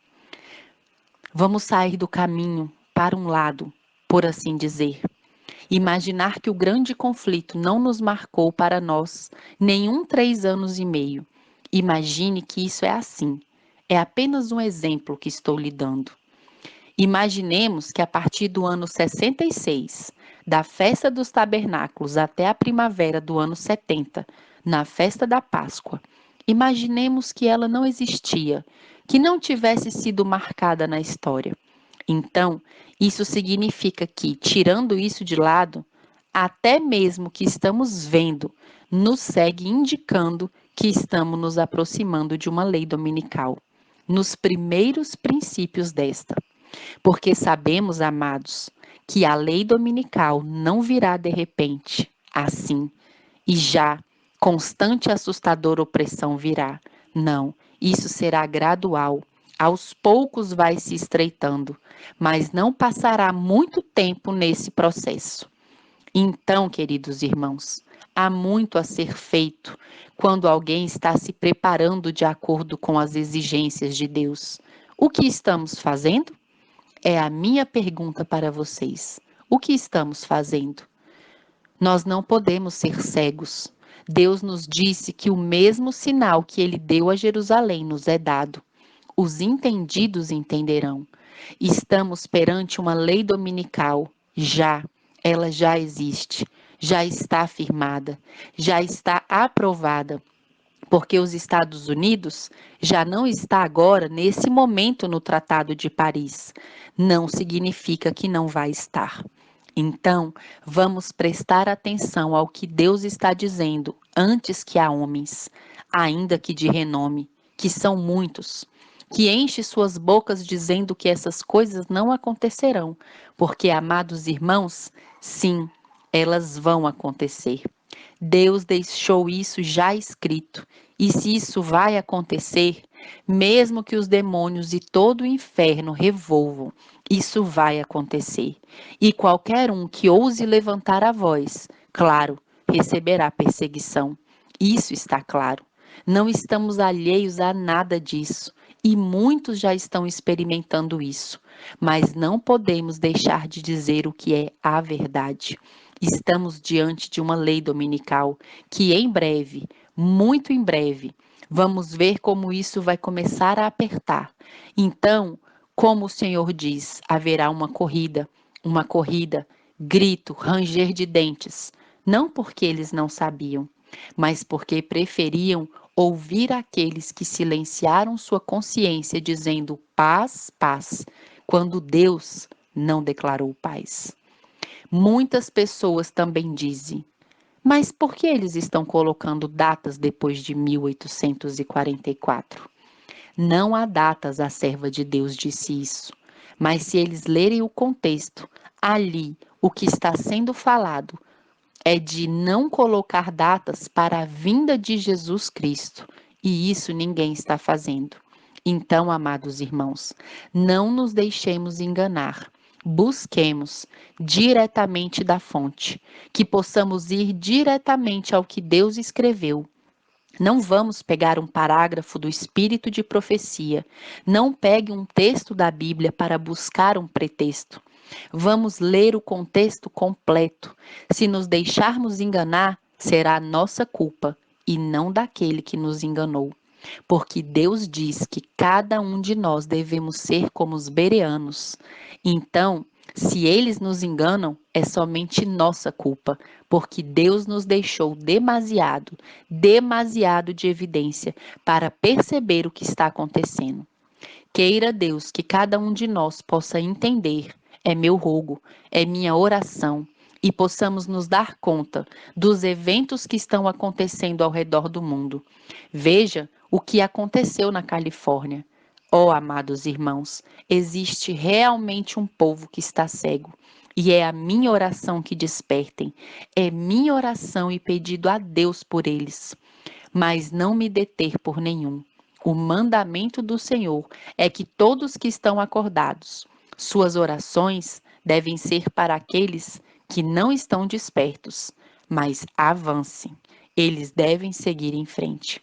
Vamos sair do caminho para um lado, por assim dizer. Imaginar que o grande conflito não nos marcou para nós nenhum 3 anos e meio. Imagine que isso é assim. É apenas um exemplo que estou lhe dando. Imaginemos que a partir do ano 66, da festa dos tabernáculos até a primavera do ano 70, na festa da Páscoa, imaginemos que ela não existia, que não tivesse sido marcada na história. Então, isso significa que, tirando isso de lado, até mesmo o que estamos vendo nos segue indicando que estamos nos aproximando de uma lei dominical, nos primeiros princípios desta. Porque sabemos, amados, que a lei dominical não virá de repente, assim, e já constante e assustadora opressão virá. Não, isso será gradual. Aos poucos vai se estreitando, mas não passará muito tempo nesse processo. Então, queridos irmãos, há muito a ser feito quando alguém está se preparando de acordo com as exigências de Deus. O que estamos fazendo? É a minha pergunta para vocês. O que estamos fazendo? Nós não podemos ser cegos. Deus nos disse que o mesmo sinal que ele deu a Jerusalém nos é dado. Os entendidos entenderão. Estamos perante uma lei dominical. Ela já existe, já está afirmada, já está aprovada. Porque os Estados Unidos já não está agora, nesse momento, no Tratado de Paris. Não significa que não vai estar. Então, vamos prestar atenção ao que Deus está dizendo antes que há homens, ainda que de renome, que são muitos, que enche suas bocas dizendo que essas coisas não acontecerão, porque, amados irmãos, sim, elas vão acontecer. Deus deixou isso já escrito. E se isso vai acontecer, mesmo que os demônios e todo o inferno revolvam, isso vai acontecer. E qualquer um que ouse levantar a voz, claro, receberá perseguição. Isso está claro. Não estamos alheios a nada disso. E muitos já estão experimentando isso. Mas não podemos deixar de dizer o que é a verdade. Estamos diante de uma lei dominical que em breve, muito em breve, vamos ver como isso vai começar a apertar. Então, como o Senhor diz, haverá uma corrida, grito, ranger de dentes, não porque eles não sabiam, mas porque preferiam ouvir aqueles que silenciaram sua consciência dizendo paz, paz, quando Deus não declarou paz. Muitas pessoas também dizem, mas por que eles estão colocando datas depois de 1844? Não há datas, a serva de Deus disse isso. Mas se eles lerem o contexto, ali o que está sendo falado é de não colocar datas para a vinda de Jesus Cristo. E isso ninguém está fazendo. Então, amados irmãos, não nos deixemos enganar. Busquemos diretamente da fonte, que possamos ir diretamente ao que Deus escreveu. Não vamos pegar um parágrafo do espírito de profecia. Não pegue um texto da Bíblia para buscar um pretexto. Vamos ler o contexto completo. Se nos deixarmos enganar, será nossa culpa e não daquele que nos enganou. Porque Deus diz que cada um de nós devemos ser como os bereanos. Então, se eles nos enganam, é somente nossa culpa, porque Deus nos deixou demasiado de evidência para perceber o que está acontecendo. Queira Deus que cada um de nós possa entender, é meu rogo, é minha oração, e possamos nos dar conta dos eventos que estão acontecendo ao redor do mundo. Veja o que aconteceu na Califórnia. Oh, amados irmãos, existe realmente um povo que está cego. E é a minha oração que despertem, é minha oração e pedido a Deus por eles, mas não me deter por nenhum. O mandamento do Senhor é que todos que estão acordados, suas orações devem ser para aqueles que não estão despertos, mas avancem. Eles devem seguir em frente.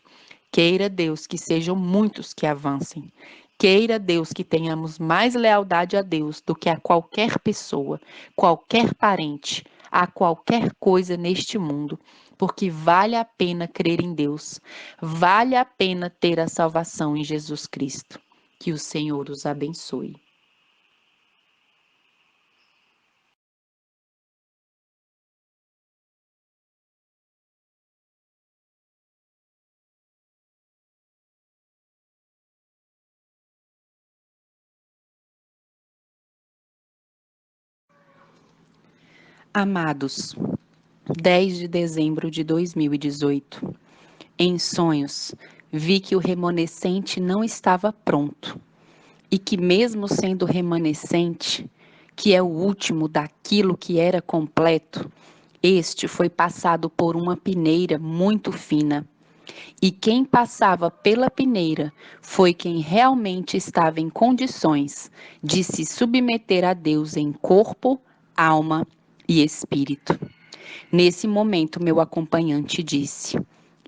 Queira Deus que sejam muitos que avancem. Queira Deus que tenhamos mais lealdade a Deus do que a qualquer pessoa, qualquer parente, a qualquer coisa neste mundo, porque vale a pena crer em Deus, vale a pena ter a salvação em Jesus Cristo. Que o Senhor os abençoe. Amados, 10 de dezembro de 2018. Em sonhos, vi que o remanescente não estava pronto e que, mesmo sendo remanescente, que é o último daquilo que era completo, este foi passado por uma peneira muito fina. E quem passava pela peneira foi quem realmente estava em condições de se submeter a Deus em corpo, alma e espírito. Nesse momento, meu acompanhante disse: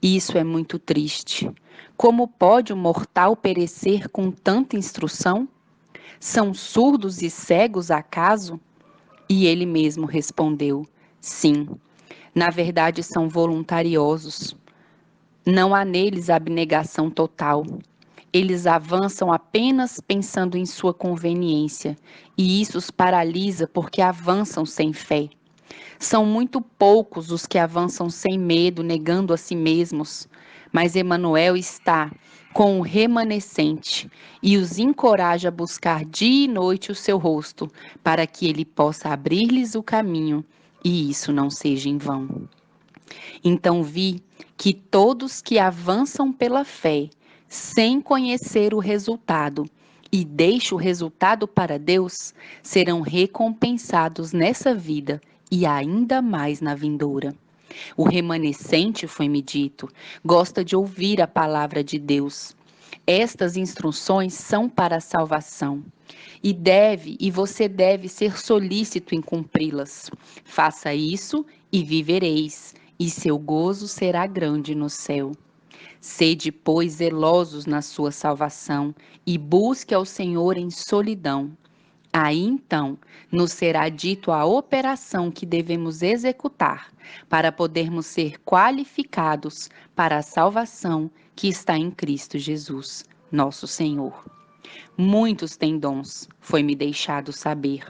Isso é muito triste. Como pode o mortal perecer com tanta instrução? São surdos e cegos, acaso? E ele mesmo respondeu: Sim, na verdade são voluntariosos. Não há neles abnegação total. Eles avançam apenas pensando em sua conveniência, e isso os paralisa porque avançam sem fé. São muito poucos os que avançam sem medo, negando a si mesmos, mas Emanuel está com o remanescente e os encoraja a buscar dia e noite o seu rosto, para que ele possa abrir-lhes o caminho, e isso não seja em vão. Então vi que todos que avançam pela fé, sem conhecer o resultado, e deixam o resultado para Deus, serão recompensados nessa vida e ainda mais na vindoura. O remanescente, foi-me dito, gosta de ouvir a palavra de Deus. Estas instruções são para a salvação. E você deve ser solícito em cumpri-las. Faça isso e vivereis, e seu gozo será grande no céu. Sede, pois, zelosos na sua salvação, e busque ao Senhor em solidão. Aí então nos será dito a operação que devemos executar para podermos ser qualificados para a salvação que está em Cristo Jesus, nosso Senhor. Muitos têm dons, foi-me deixado saber.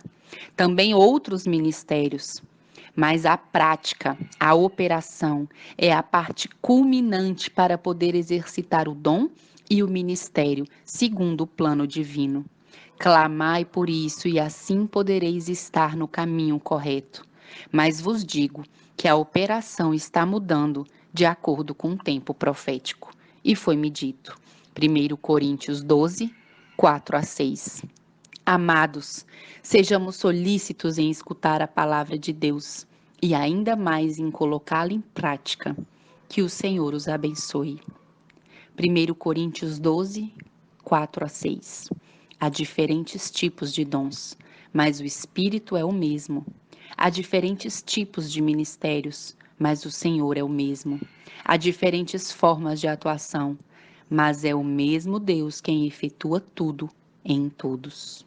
Também outros ministérios. Mas a prática, a operação, é a parte culminante para poder exercitar o dom e o ministério, segundo o plano divino. Clamai por isso, e assim podereis estar no caminho correto. Mas vos digo que a operação está mudando de acordo com o tempo profético. E foi-me dito. 1 Coríntios 12, 4 a 6. Amados, sejamos solícitos em escutar a palavra de Deus e ainda mais em colocá-la em prática. Que o Senhor os abençoe. 1 Coríntios 12, 4 a 6. Há diferentes tipos de dons, mas o Espírito é o mesmo. Há diferentes tipos de ministérios, mas o Senhor é o mesmo. Há diferentes formas de atuação, mas é o mesmo Deus quem efetua tudo em todos.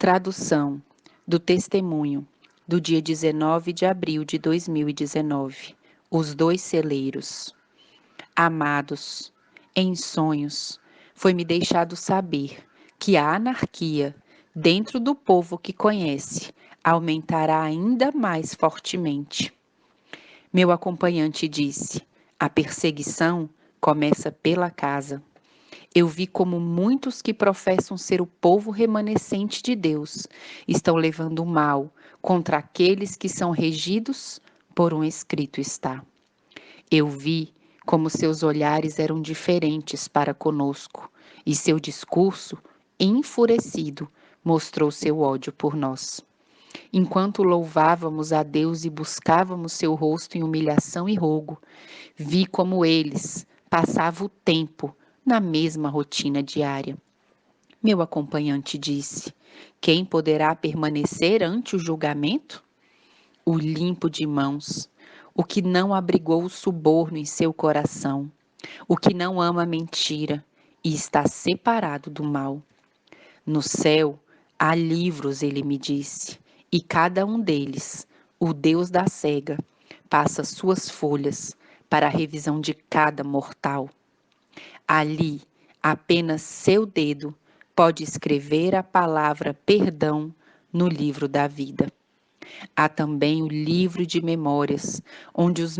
Tradução do testemunho do dia 19 de abril de 2019. Os dois celeiros. Amados, em sonhos, foi-me deixado saber que a anarquia dentro do povo que conhece aumentará ainda mais fortemente. Meu acompanhante disse: a perseguição começa pela casa. Eu vi como muitos que professam ser o povo remanescente de Deus estão levando o mal contra aqueles que são regidos por um escrito está. Eu vi como seus olhares eram diferentes para conosco e seu discurso, enfurecido, mostrou seu ódio por nós. Enquanto louvávamos a Deus e buscávamos seu rosto em humilhação e rogo, vi como eles passavam o tempo na mesma rotina diária. Meu acompanhante disse: quem poderá permanecer ante o julgamento? O limpo de mãos, o que não abrigou o suborno em seu coração, o que não ama a mentira e está separado do mal. No céu há livros, ele me disse, e cada um deles, o Deus da cega, passa suas folhas para a revisão de cada mortal. Ali, apenas seu dedo pode escrever a palavra perdão no livro da vida. Há também o livro de memórias, onde os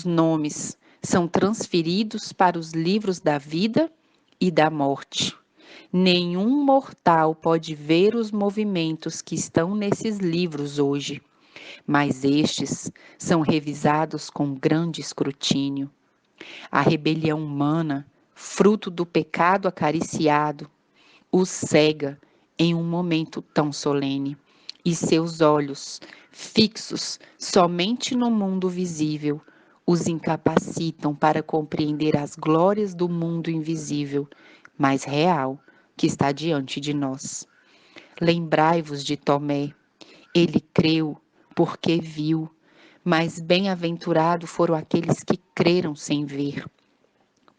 nomes são transferidos para os livros da vida e da morte. Nenhum mortal pode ver os movimentos que estão nesses livros hoje, mas estes são revisados com grande escrutínio. A rebelião humana, fruto do pecado acariciado, o cega em um momento tão solene, e seus olhos, fixos somente no mundo visível, os incapacitam para compreender as glórias do mundo invisível, mas real, que está diante de nós. Lembrai-vos de Tomé. Ele creu porque viu, mas bem-aventurado foram aqueles que creram sem ver.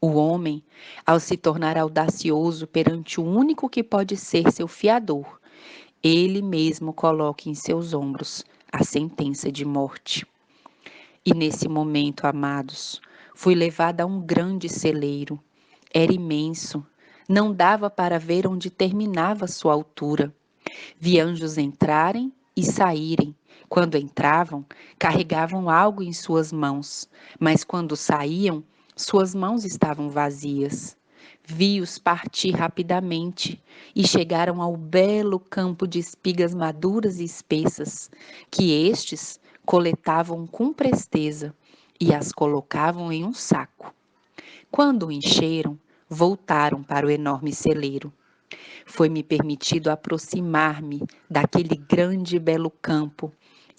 O homem, ao se tornar audacioso perante o único que pode ser seu fiador, ele mesmo coloca em seus ombros a sentença de morte. E nesse momento, amados, fui levada a um grande celeiro. Era imenso, não dava para ver onde terminava sua altura. Vi anjos entrarem e saírem. Quando entravam, carregavam algo em suas mãos, mas quando saíam, suas mãos estavam vazias. Vi-os partir rapidamente e chegaram ao belo campo de espigas maduras e espessas, que estes coletavam com presteza e as colocavam em um saco. Quando o encheram, voltaram para o enorme celeiro. Foi-me permitido aproximar-me daquele grande e belo campo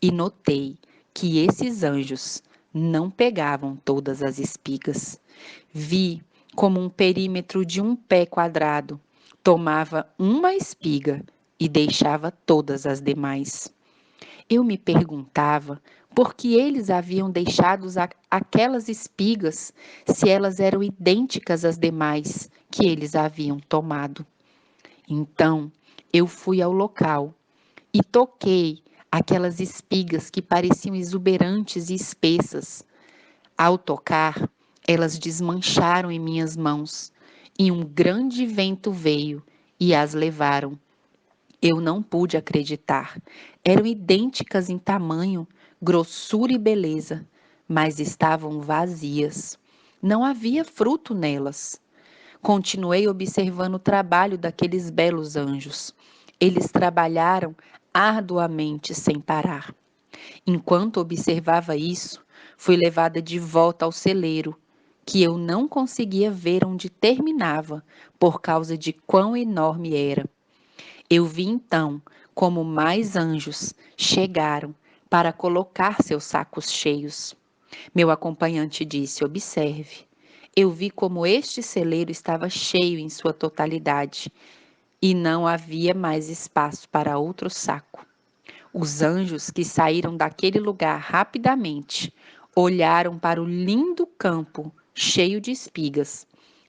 e notei que esses anjos não pegavam todas as espigas. Vi como um perímetro de um pé quadrado tomava uma espiga e deixava todas as demais. Eu me perguntava por que eles haviam deixado aquelas espigas se elas eram idênticas às demais que eles haviam tomado. Então eu fui ao local e toquei aquelas espigas que pareciam exuberantes e espessas. Ao tocar, elas desmancharam em minhas mãos e um grande vento veio e as levaram. Eu não pude acreditar. Eram idênticas em tamanho, grossura e beleza, mas estavam vazias. Não havia fruto nelas. Continuei observando o trabalho daqueles belos anjos. Eles trabalharam arduamente sem parar. Enquanto observava isso, fui levada de volta ao celeiro, que eu não conseguia ver onde terminava, por causa de quão enorme era. Eu vi então como mais anjos chegaram para colocar seus sacos cheios. Meu acompanhante disse: observe. Eu vi como este celeiro estava cheio em sua totalidade e não havia mais espaço para outro saco. Os anjos que saíram daquele lugar rapidamente olharam para o lindo campo cheio de espigas,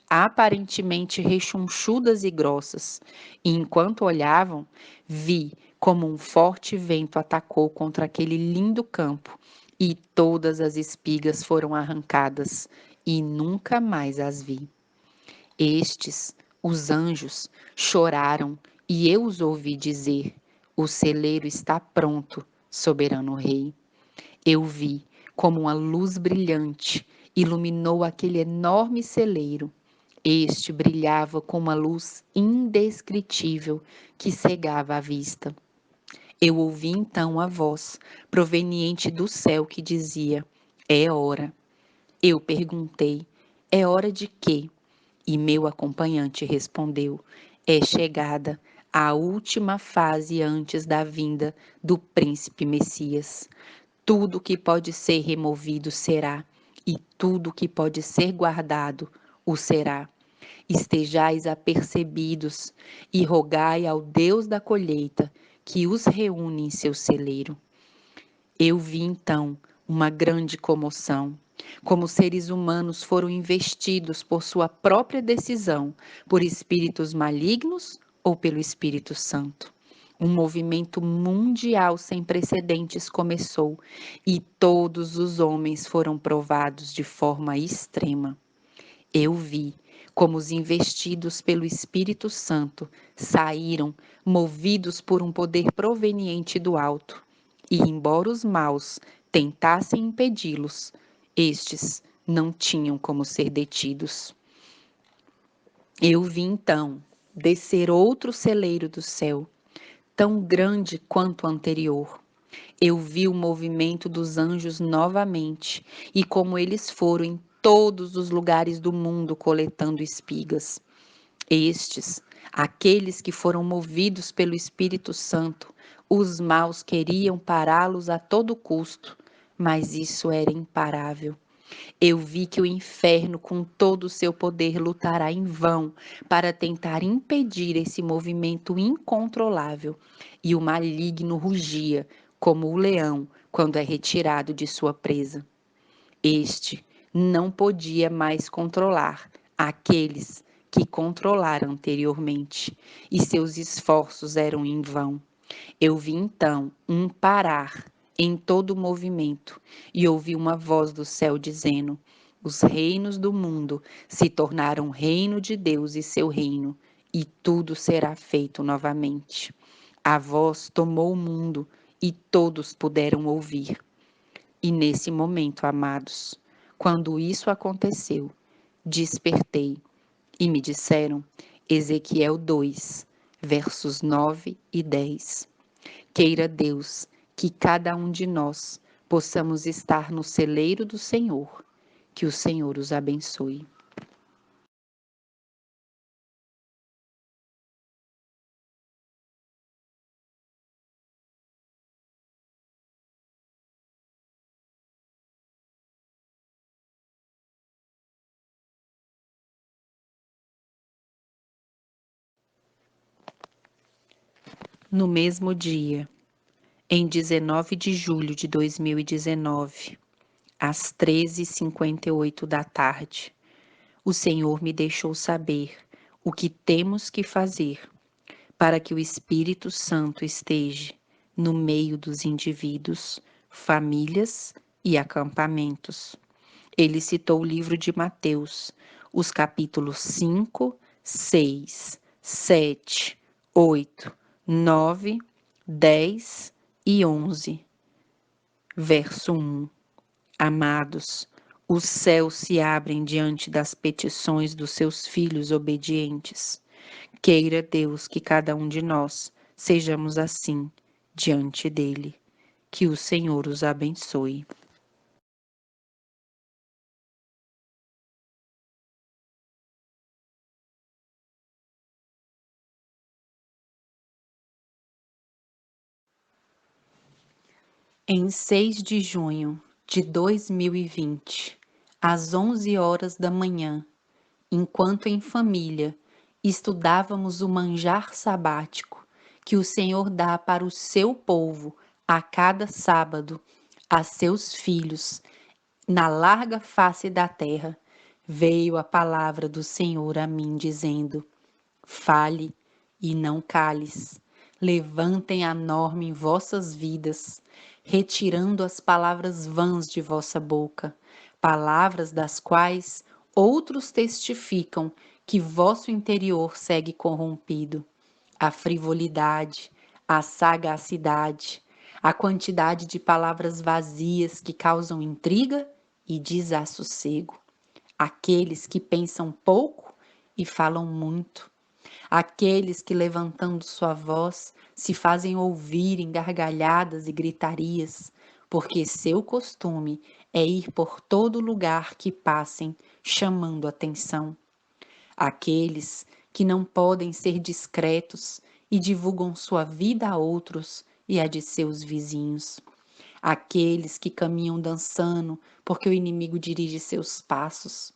aparentemente rechonchudas e grossas, e enquanto olhavam, vi como um forte vento atacou contra aquele lindo campo, e todas as espigas foram arrancadas, e nunca mais as vi. Estes, os anjos, choraram, e eu os ouvi dizer: o celeiro está pronto, soberano rei. Eu vi como uma luz brilhante iluminou aquele enorme celeiro, Este brilhava com uma luz indescritível que cegava a vista. Eu ouvi então a voz proveniente do céu que dizia: é hora. Eu perguntei: é hora de quê? E meu acompanhante respondeu: é chegada a última fase antes da vinda do príncipe Messias. Tudo que pode ser removido será, e tudo que pode ser guardado o será. Estejais apercebidos e rogai ao Deus da colheita que os reúne em seu celeiro. Eu vi então uma grande comoção. Como seres humanos foram investidos por sua própria decisão, por espíritos malignos ou pelo Espírito Santo. Um movimento mundial sem precedentes começou e todos os homens foram provados de forma extrema. Eu vi como os investidos pelo Espírito Santo saíram movidos por um poder proveniente do alto. E embora os maus tentassem impedi-los, estes não tinham como ser detidos. Eu vi então descer outro celeiro do céu, tão grande quanto o anterior. Eu vi o movimento dos anjos novamente e como eles foram em todos os lugares do mundo coletando espigas. Estes, aqueles que foram movidos pelo Espírito Santo, os maus queriam pará-los a todo custo, mas isso era imparável. Eu vi que o inferno, com todo o seu poder, lutará em vão para tentar impedir esse movimento incontrolável, e o maligno rugia como o leão quando é retirado de sua presa. Este não podia mais controlar aqueles que controlaram anteriormente, e seus esforços eram em vão. Eu vi então um parar em todo o movimento e ouvi uma voz do céu dizendo: os reinos do mundo se tornaram reino de Deus e seu reino, e tudo será feito novamente. A voz tomou o mundo e todos puderam ouvir. E nesse momento, amados, quando isso aconteceu, despertei e me disseram, Ezequiel 2, versos 9 e 10. Queira Deus que cada um de nós possamos estar no celeiro do Senhor. Que o Senhor os abençoe. No mesmo dia, em 19 de julho de 2019, às 13h58 da tarde, o Senhor me deixou saber o que temos que fazer para que o Espírito Santo esteja no meio dos indivíduos, famílias e acampamentos. Ele citou o livro de Mateus, os capítulos 5, 6, 7, 8, 9, 10 e 11. Verso 1. Amados, os céus se abrem diante das petições dos seus filhos obedientes. Queira Deus que cada um de nós sejamos assim diante dele. Que o Senhor os abençoe. Em 6 de junho de 2020, às 11 horas da manhã, enquanto em família estudávamos o manjar sabático que o Senhor dá para o seu povo a cada sábado, a seus filhos, na larga face da terra, veio a palavra do Senhor a mim dizendo: fale e não cales. Levantem a norma em vossas vidas, retirando as palavras vãs de vossa boca, palavras das quais outros testificam que vosso interior segue corrompido. A frivolidade, a sagacidade, a quantidade de palavras vazias que causam intriga e desassossego. Aqueles que pensam pouco e falam muito. Aqueles que, levantando sua voz, se fazem ouvir em gargalhadas e gritarias, porque seu costume é ir por todo lugar que passem, chamando atenção. Aqueles que não podem ser discretos e divulgam sua vida a outros e a de seus vizinhos. Aqueles que caminham dançando porque o inimigo dirige seus passos.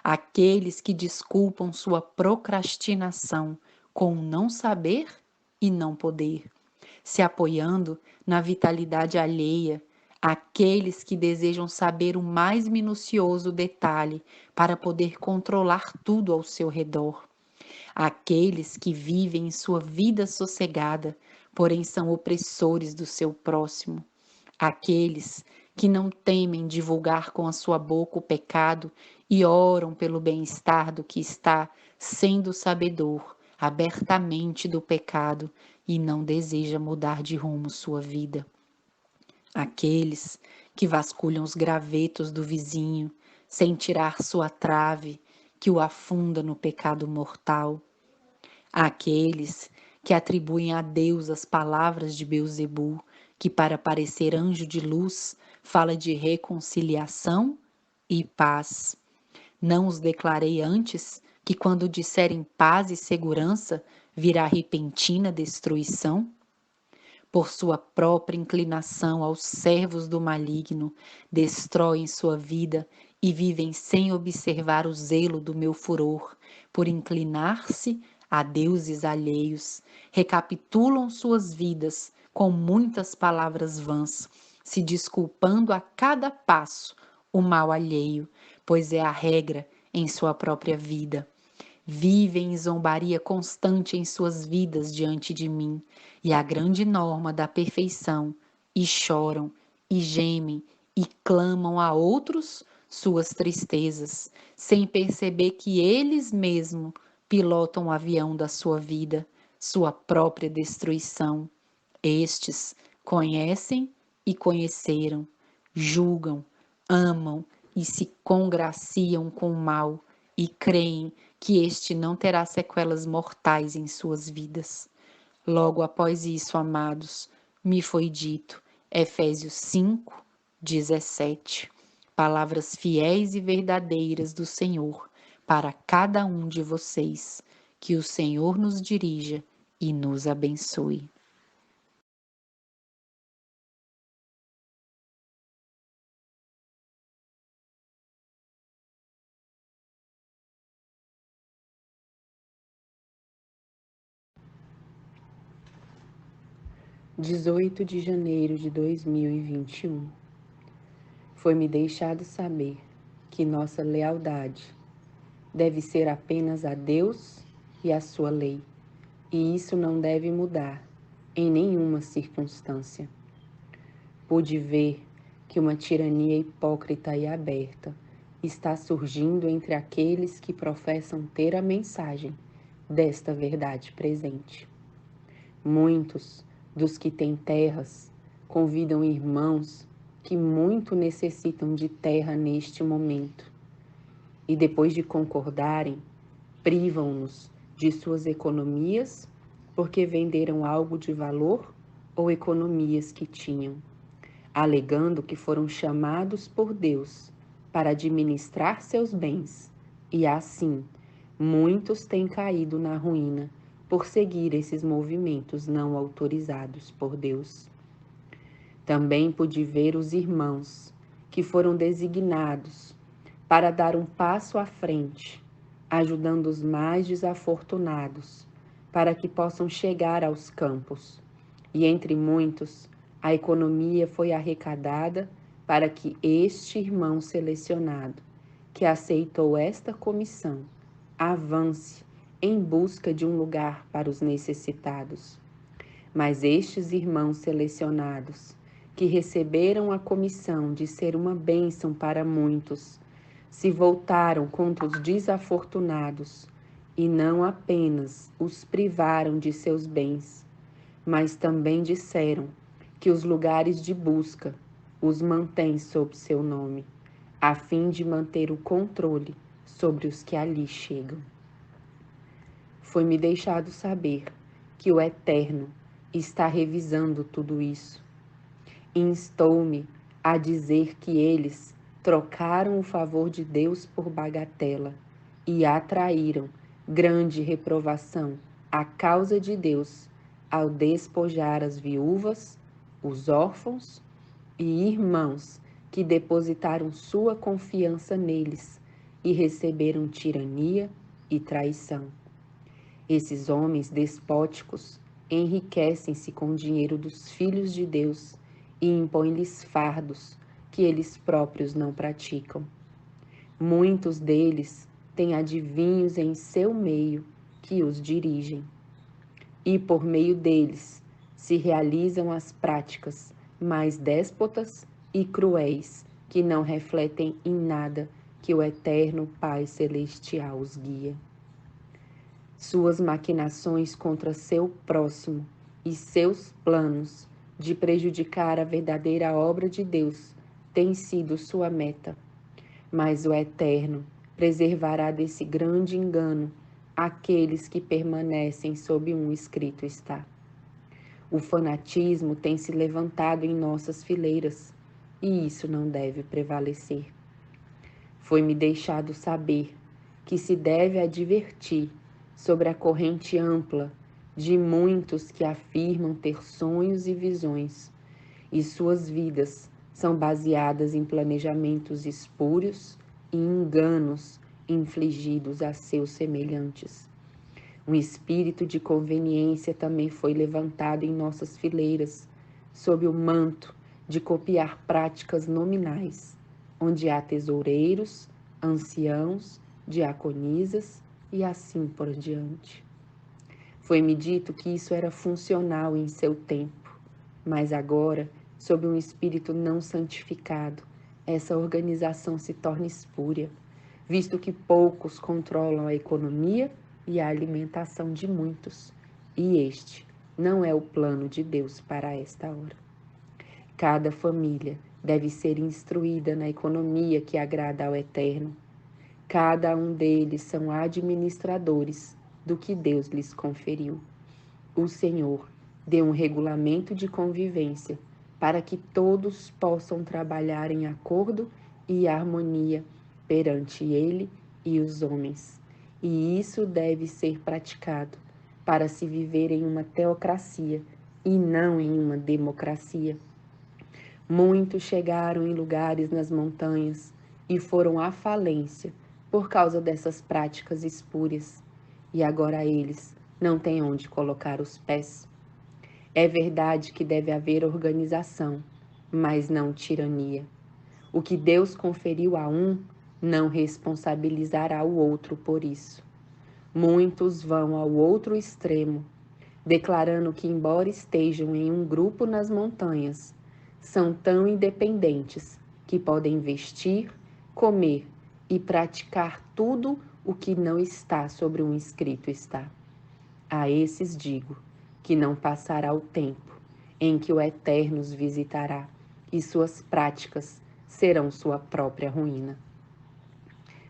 Aqueles que desculpam sua procrastinação com não saber e não poder, se apoiando na vitalidade alheia, aqueles que desejam saber o mais minucioso detalhe para poder controlar tudo ao seu redor, aqueles que vivem em sua vida sossegada, porém são opressores do seu próximo, aqueles que não temem divulgar com a sua boca o pecado e oram pelo bem-estar do que está sendo sabedor abertamente do pecado e não deseja mudar de rumo sua vida. Aqueles que vasculham os gravetos do vizinho sem tirar sua trave que o afunda no pecado mortal. Aqueles que atribuem a Deus as palavras de Beelzebu, que para parecer anjo de luz fala de reconciliação e paz. Não os declarei antes que quando disserem paz e segurança virá repentina destruição? Por sua própria inclinação aos servos do maligno, destroem sua vida e vivem sem observar o zelo do meu furor, por inclinar-se a deuses alheios, recapitulam suas vidas com muitas palavras vãs, se desculpando a cada passo o mal alheio, pois é a regra em sua própria vida. Vivem em zombaria constante em suas vidas diante de mim, e a grande norma da perfeição, e choram, e gemem, e clamam a outros suas tristezas, sem perceber que eles mesmos pilotam o avião da sua vida, sua própria destruição. Estes conhecem e conheceram, julgam, amam e se congraciam com o mal e creem que este não terá sequelas mortais em suas vidas. Logo após isso, amados, me foi dito, Efésios 5, 17, palavras fiéis e verdadeiras do Senhor para cada um de vocês, que o Senhor nos dirija e nos abençoe. (18 de janeiro de 2021) Foi-me deixado saber que nossa lealdade deve ser apenas a Deus e a sua lei, e isso não deve mudar em nenhuma circunstância. Pude ver que uma tirania hipócrita e aberta está surgindo entre aqueles que professam ter a mensagem desta verdade presente. Muitos dos que têm terras convidam irmãos que muito necessitam de terra neste momento, e depois de concordarem, privam-nos de suas economias porque venderam algo de valor ou economias que tinham, alegando que foram chamados por Deus para administrar seus bens, e assim muitos têm caído na ruína por seguir esses movimentos não autorizados por Deus. Também pude ver os irmãos que foram designados para dar um passo à frente, ajudando os mais desafortunados para que possam chegar aos campos. E entre muitos, a economia foi arrecadada para que este irmão selecionado, que aceitou esta comissão, avance em busca de um lugar para os necessitados. Mas estes irmãos selecionados, que receberam a comissão de ser uma bênção para muitos, se voltaram contra os desafortunados e não apenas os privaram de seus bens, mas também disseram que os lugares de busca os mantêm sob seu nome, a fim de manter o controle sobre os que ali chegam. Foi-me deixado saber que o Eterno está revisando tudo isso. Instou-me a dizer que eles trocaram o favor de Deus por bagatela e atraíram grande reprovação à causa de Deus ao despojar as viúvas, os órfãos e irmãos que depositaram sua confiança neles e receberam tirania e traição. Esses homens despóticos enriquecem-se com o dinheiro dos filhos de Deus e impõem-lhes fardos que eles próprios não praticam. Muitos deles têm adivinhos em seu meio que os dirigem. E por meio deles se realizam as práticas mais déspotas e cruéis que não refletem em nada que o eterno Pai Celestial os guia. Suas maquinações contra seu próximo e seus planos de prejudicar a verdadeira obra de Deus têm sido sua meta. Mas o Eterno preservará desse grande engano aqueles que permanecem sob um escrito está. O fanatismo tem se levantado em nossas fileiras, e isso não deve prevalecer. Foi-me deixado saber que se deve advertir sobre a corrente ampla de muitos que afirmam ter sonhos e visões, e suas vidas são baseadas em planejamentos espúrios e enganos infligidos a seus semelhantes. Um espírito de conveniência também foi levantado em nossas fileiras, sob o manto de copiar práticas nominais, onde há tesoureiros, anciãos, diaconisas e assim por diante. Foi-me dito que isso era funcional em seu tempo, mas agora, sob um espírito não santificado, essa organização se torna espúria, visto que poucos controlam a economia e a alimentação de muitos, e este não é o plano de Deus para esta hora. Cada família deve ser instruída na economia que agrada ao Eterno. Cada um deles são administradores do que Deus lhes conferiu. O Senhor deu um regulamento de convivência para que todos possam trabalhar em acordo e harmonia perante Ele e os homens. E isso deve ser praticado para se viver em uma teocracia e não em uma democracia. Muitos chegaram em lugares nas montanhas e foram à falência por causa dessas práticas espúrias, e agora eles não têm onde colocar os pés. É verdade que deve haver organização, mas não tirania. O que Deus conferiu a um, não responsabilizará o outro por isso. Muitos vão ao outro extremo, declarando que, embora estejam em um grupo nas montanhas, são tão independentes que podem vestir, comer e praticar tudo o que não está sobre um escrito está. A esses digo que não passará o tempo em que o Eterno os visitará e suas práticas serão sua própria ruína.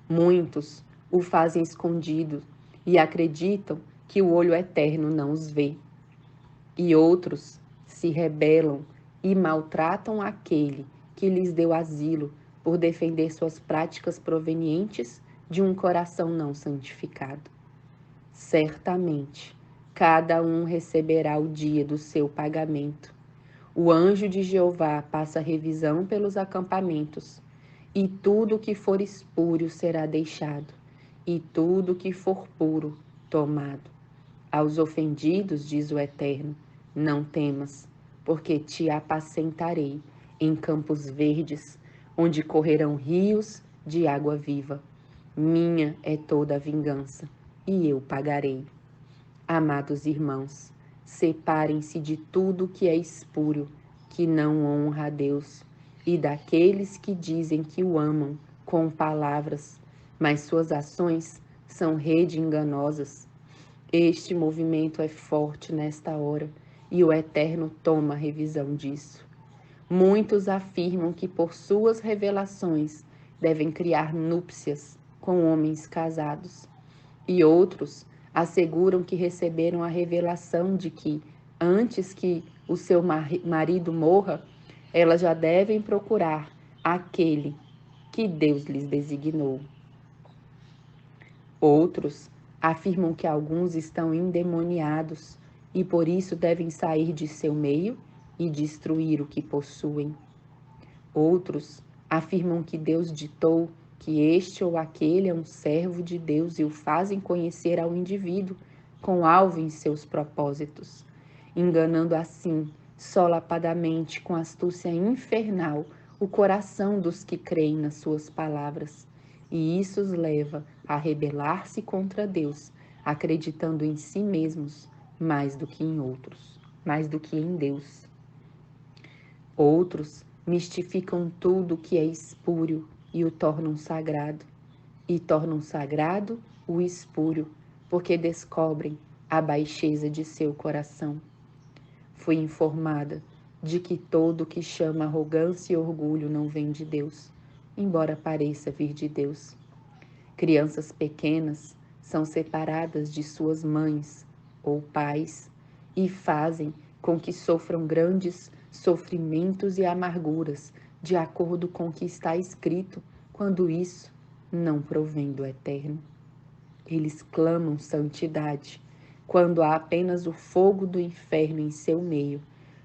Muitos o fazem escondido e acreditam que o olho eterno não os vê. E outros se rebelam e maltratam aquele que lhes deu asilo por defender suas práticas provenientes de um coração não santificado. Certamente, cada um receberá o dia do seu pagamento. O anjo de Jeová passa revisão pelos acampamentos, e tudo que for espúrio será deixado, e tudo que for puro, tomado. Aos ofendidos, diz o Eterno, não temas, porque te apacentarei em campos verdes, onde correrão rios de água viva. Minha é toda a vingança, e eu pagarei. Amados irmãos, separem-se de tudo que é espúrio, que não honra a Deus, e daqueles que dizem que o amam com palavras, mas suas ações são rede enganosas. Este movimento é forte nesta hora, e o Eterno toma revisão disso. Muitos afirmam que por suas revelações devem criar núpcias com homens casados, e outros asseguram que receberam a revelação de que, antes que o seu marido morra, elas já devem procurar aquele que Deus lhes designou. Outros afirmam que alguns estão endemoniados e por isso devem sair de seu meio e destruir o que possuem. Outros afirmam que Deus ditou que este ou aquele é um servo de Deus e o fazem conhecer ao indivíduo com alvo em seus propósitos, enganando assim, solapadamente, com astúcia infernal, o coração dos que creem nas suas palavras. E isso os leva a rebelar-se contra Deus, acreditando em si mesmos mais do que em outros, mais do que em Deus. Outros mistificam tudo que é espúrio e o tornam sagrado, e tornam sagrado o espúrio, porque descobrem a baixeza de seu coração. Fui informada de que todo o que chama arrogância e orgulho não vem de Deus, embora pareça vir de Deus. Crianças pequenas são separadas de suas mães ou pais e fazem com que sofram grandes sofrimentos e amarguras, de acordo com o que está escrito, quando isso não provém do Eterno. Eles clamam santidade, quando há apenas o fogo do inferno em seu meio,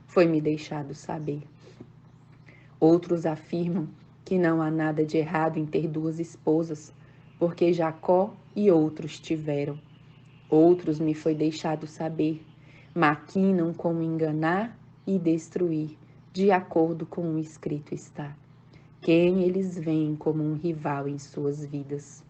foi-me deixado saber. Outros afirmam que não há nada de errado em ter duas esposas, porque Jacó e outros tiveram. Outros, me foi deixado saber, maquinam como enganar e destruir, de acordo com o escrito está. Quem eles veem como um rival em suas vidas.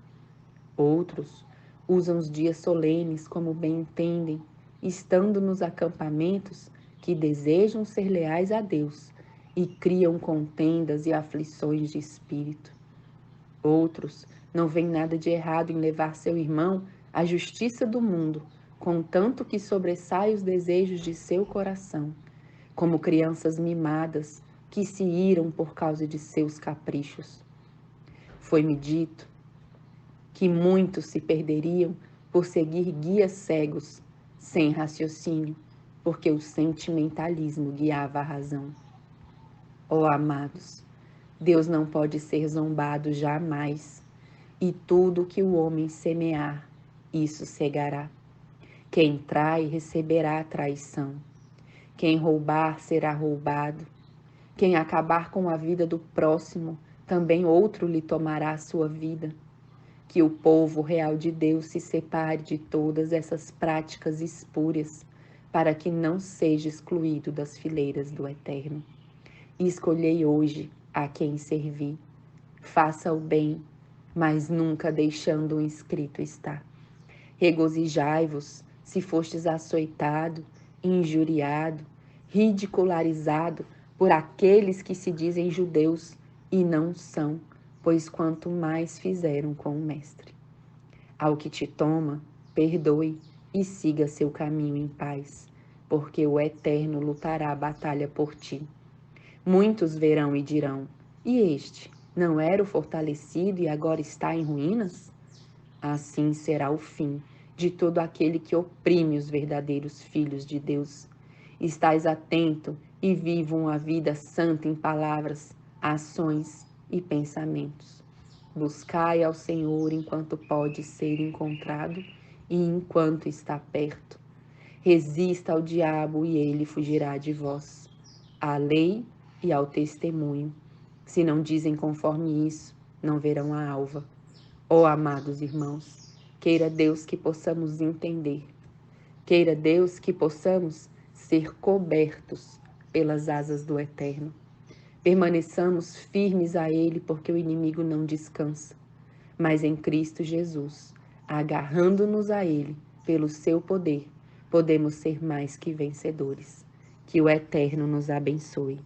Outros usam os dias solenes como bem entendem, estando nos acampamentos que desejam ser leais a Deus e criam contendas e aflições de espírito. Outros não veem nada de errado em levar seu irmão à justiça do mundo, contanto que sobressaia os desejos de seu coração, como crianças mimadas que se iram por causa de seus caprichos. Foi-me dito que muitos se perderiam por seguir guias cegos, sem raciocínio, porque o sentimentalismo guiava a razão. Ó amados, Deus não pode ser zombado jamais, e tudo que o homem semear, isso cegará. Quem trai receberá a traição. Quem roubar será roubado. Quem acabar com a vida do próximo, também outro lhe tomará a sua vida. Que o povo real de Deus se separe de todas essas práticas espúrias, para que não seja excluído das fileiras do Eterno. E escolhei hoje a quem servir. Faça o bem, mas nunca deixando um escrito estar. Regozijai-vos se fostes açoitado, injuriado, ridicularizado por aqueles que se dizem judeus e não são, pois quanto mais fizeram com o Mestre. Ao que te toma, perdoe e siga seu caminho em paz, porque o Eterno lutará a batalha por ti. Muitos verão e dirão, e este não era o fortalecido e agora está em ruínas? Assim será o fim de todo aquele que oprime os verdadeiros filhos de Deus. Estais atento e vivam a vida santa em palavras, ações e pensamentos. Buscai ao Senhor enquanto pode ser encontrado e enquanto está perto. Resista ao diabo e ele fugirá de vós. À lei e ao testemunho. Se não dizem conforme isso, não verão a alva. Ó amados irmãos, queira Deus que possamos entender. Queira Deus que possamos ser cobertos pelas asas do Eterno. Permaneçamos firmes a Ele, porque o inimigo não descansa. Mas em Cristo Jesus, agarrando-nos a Ele pelo seu poder, podemos ser mais que vencedores. Que o Eterno nos abençoe.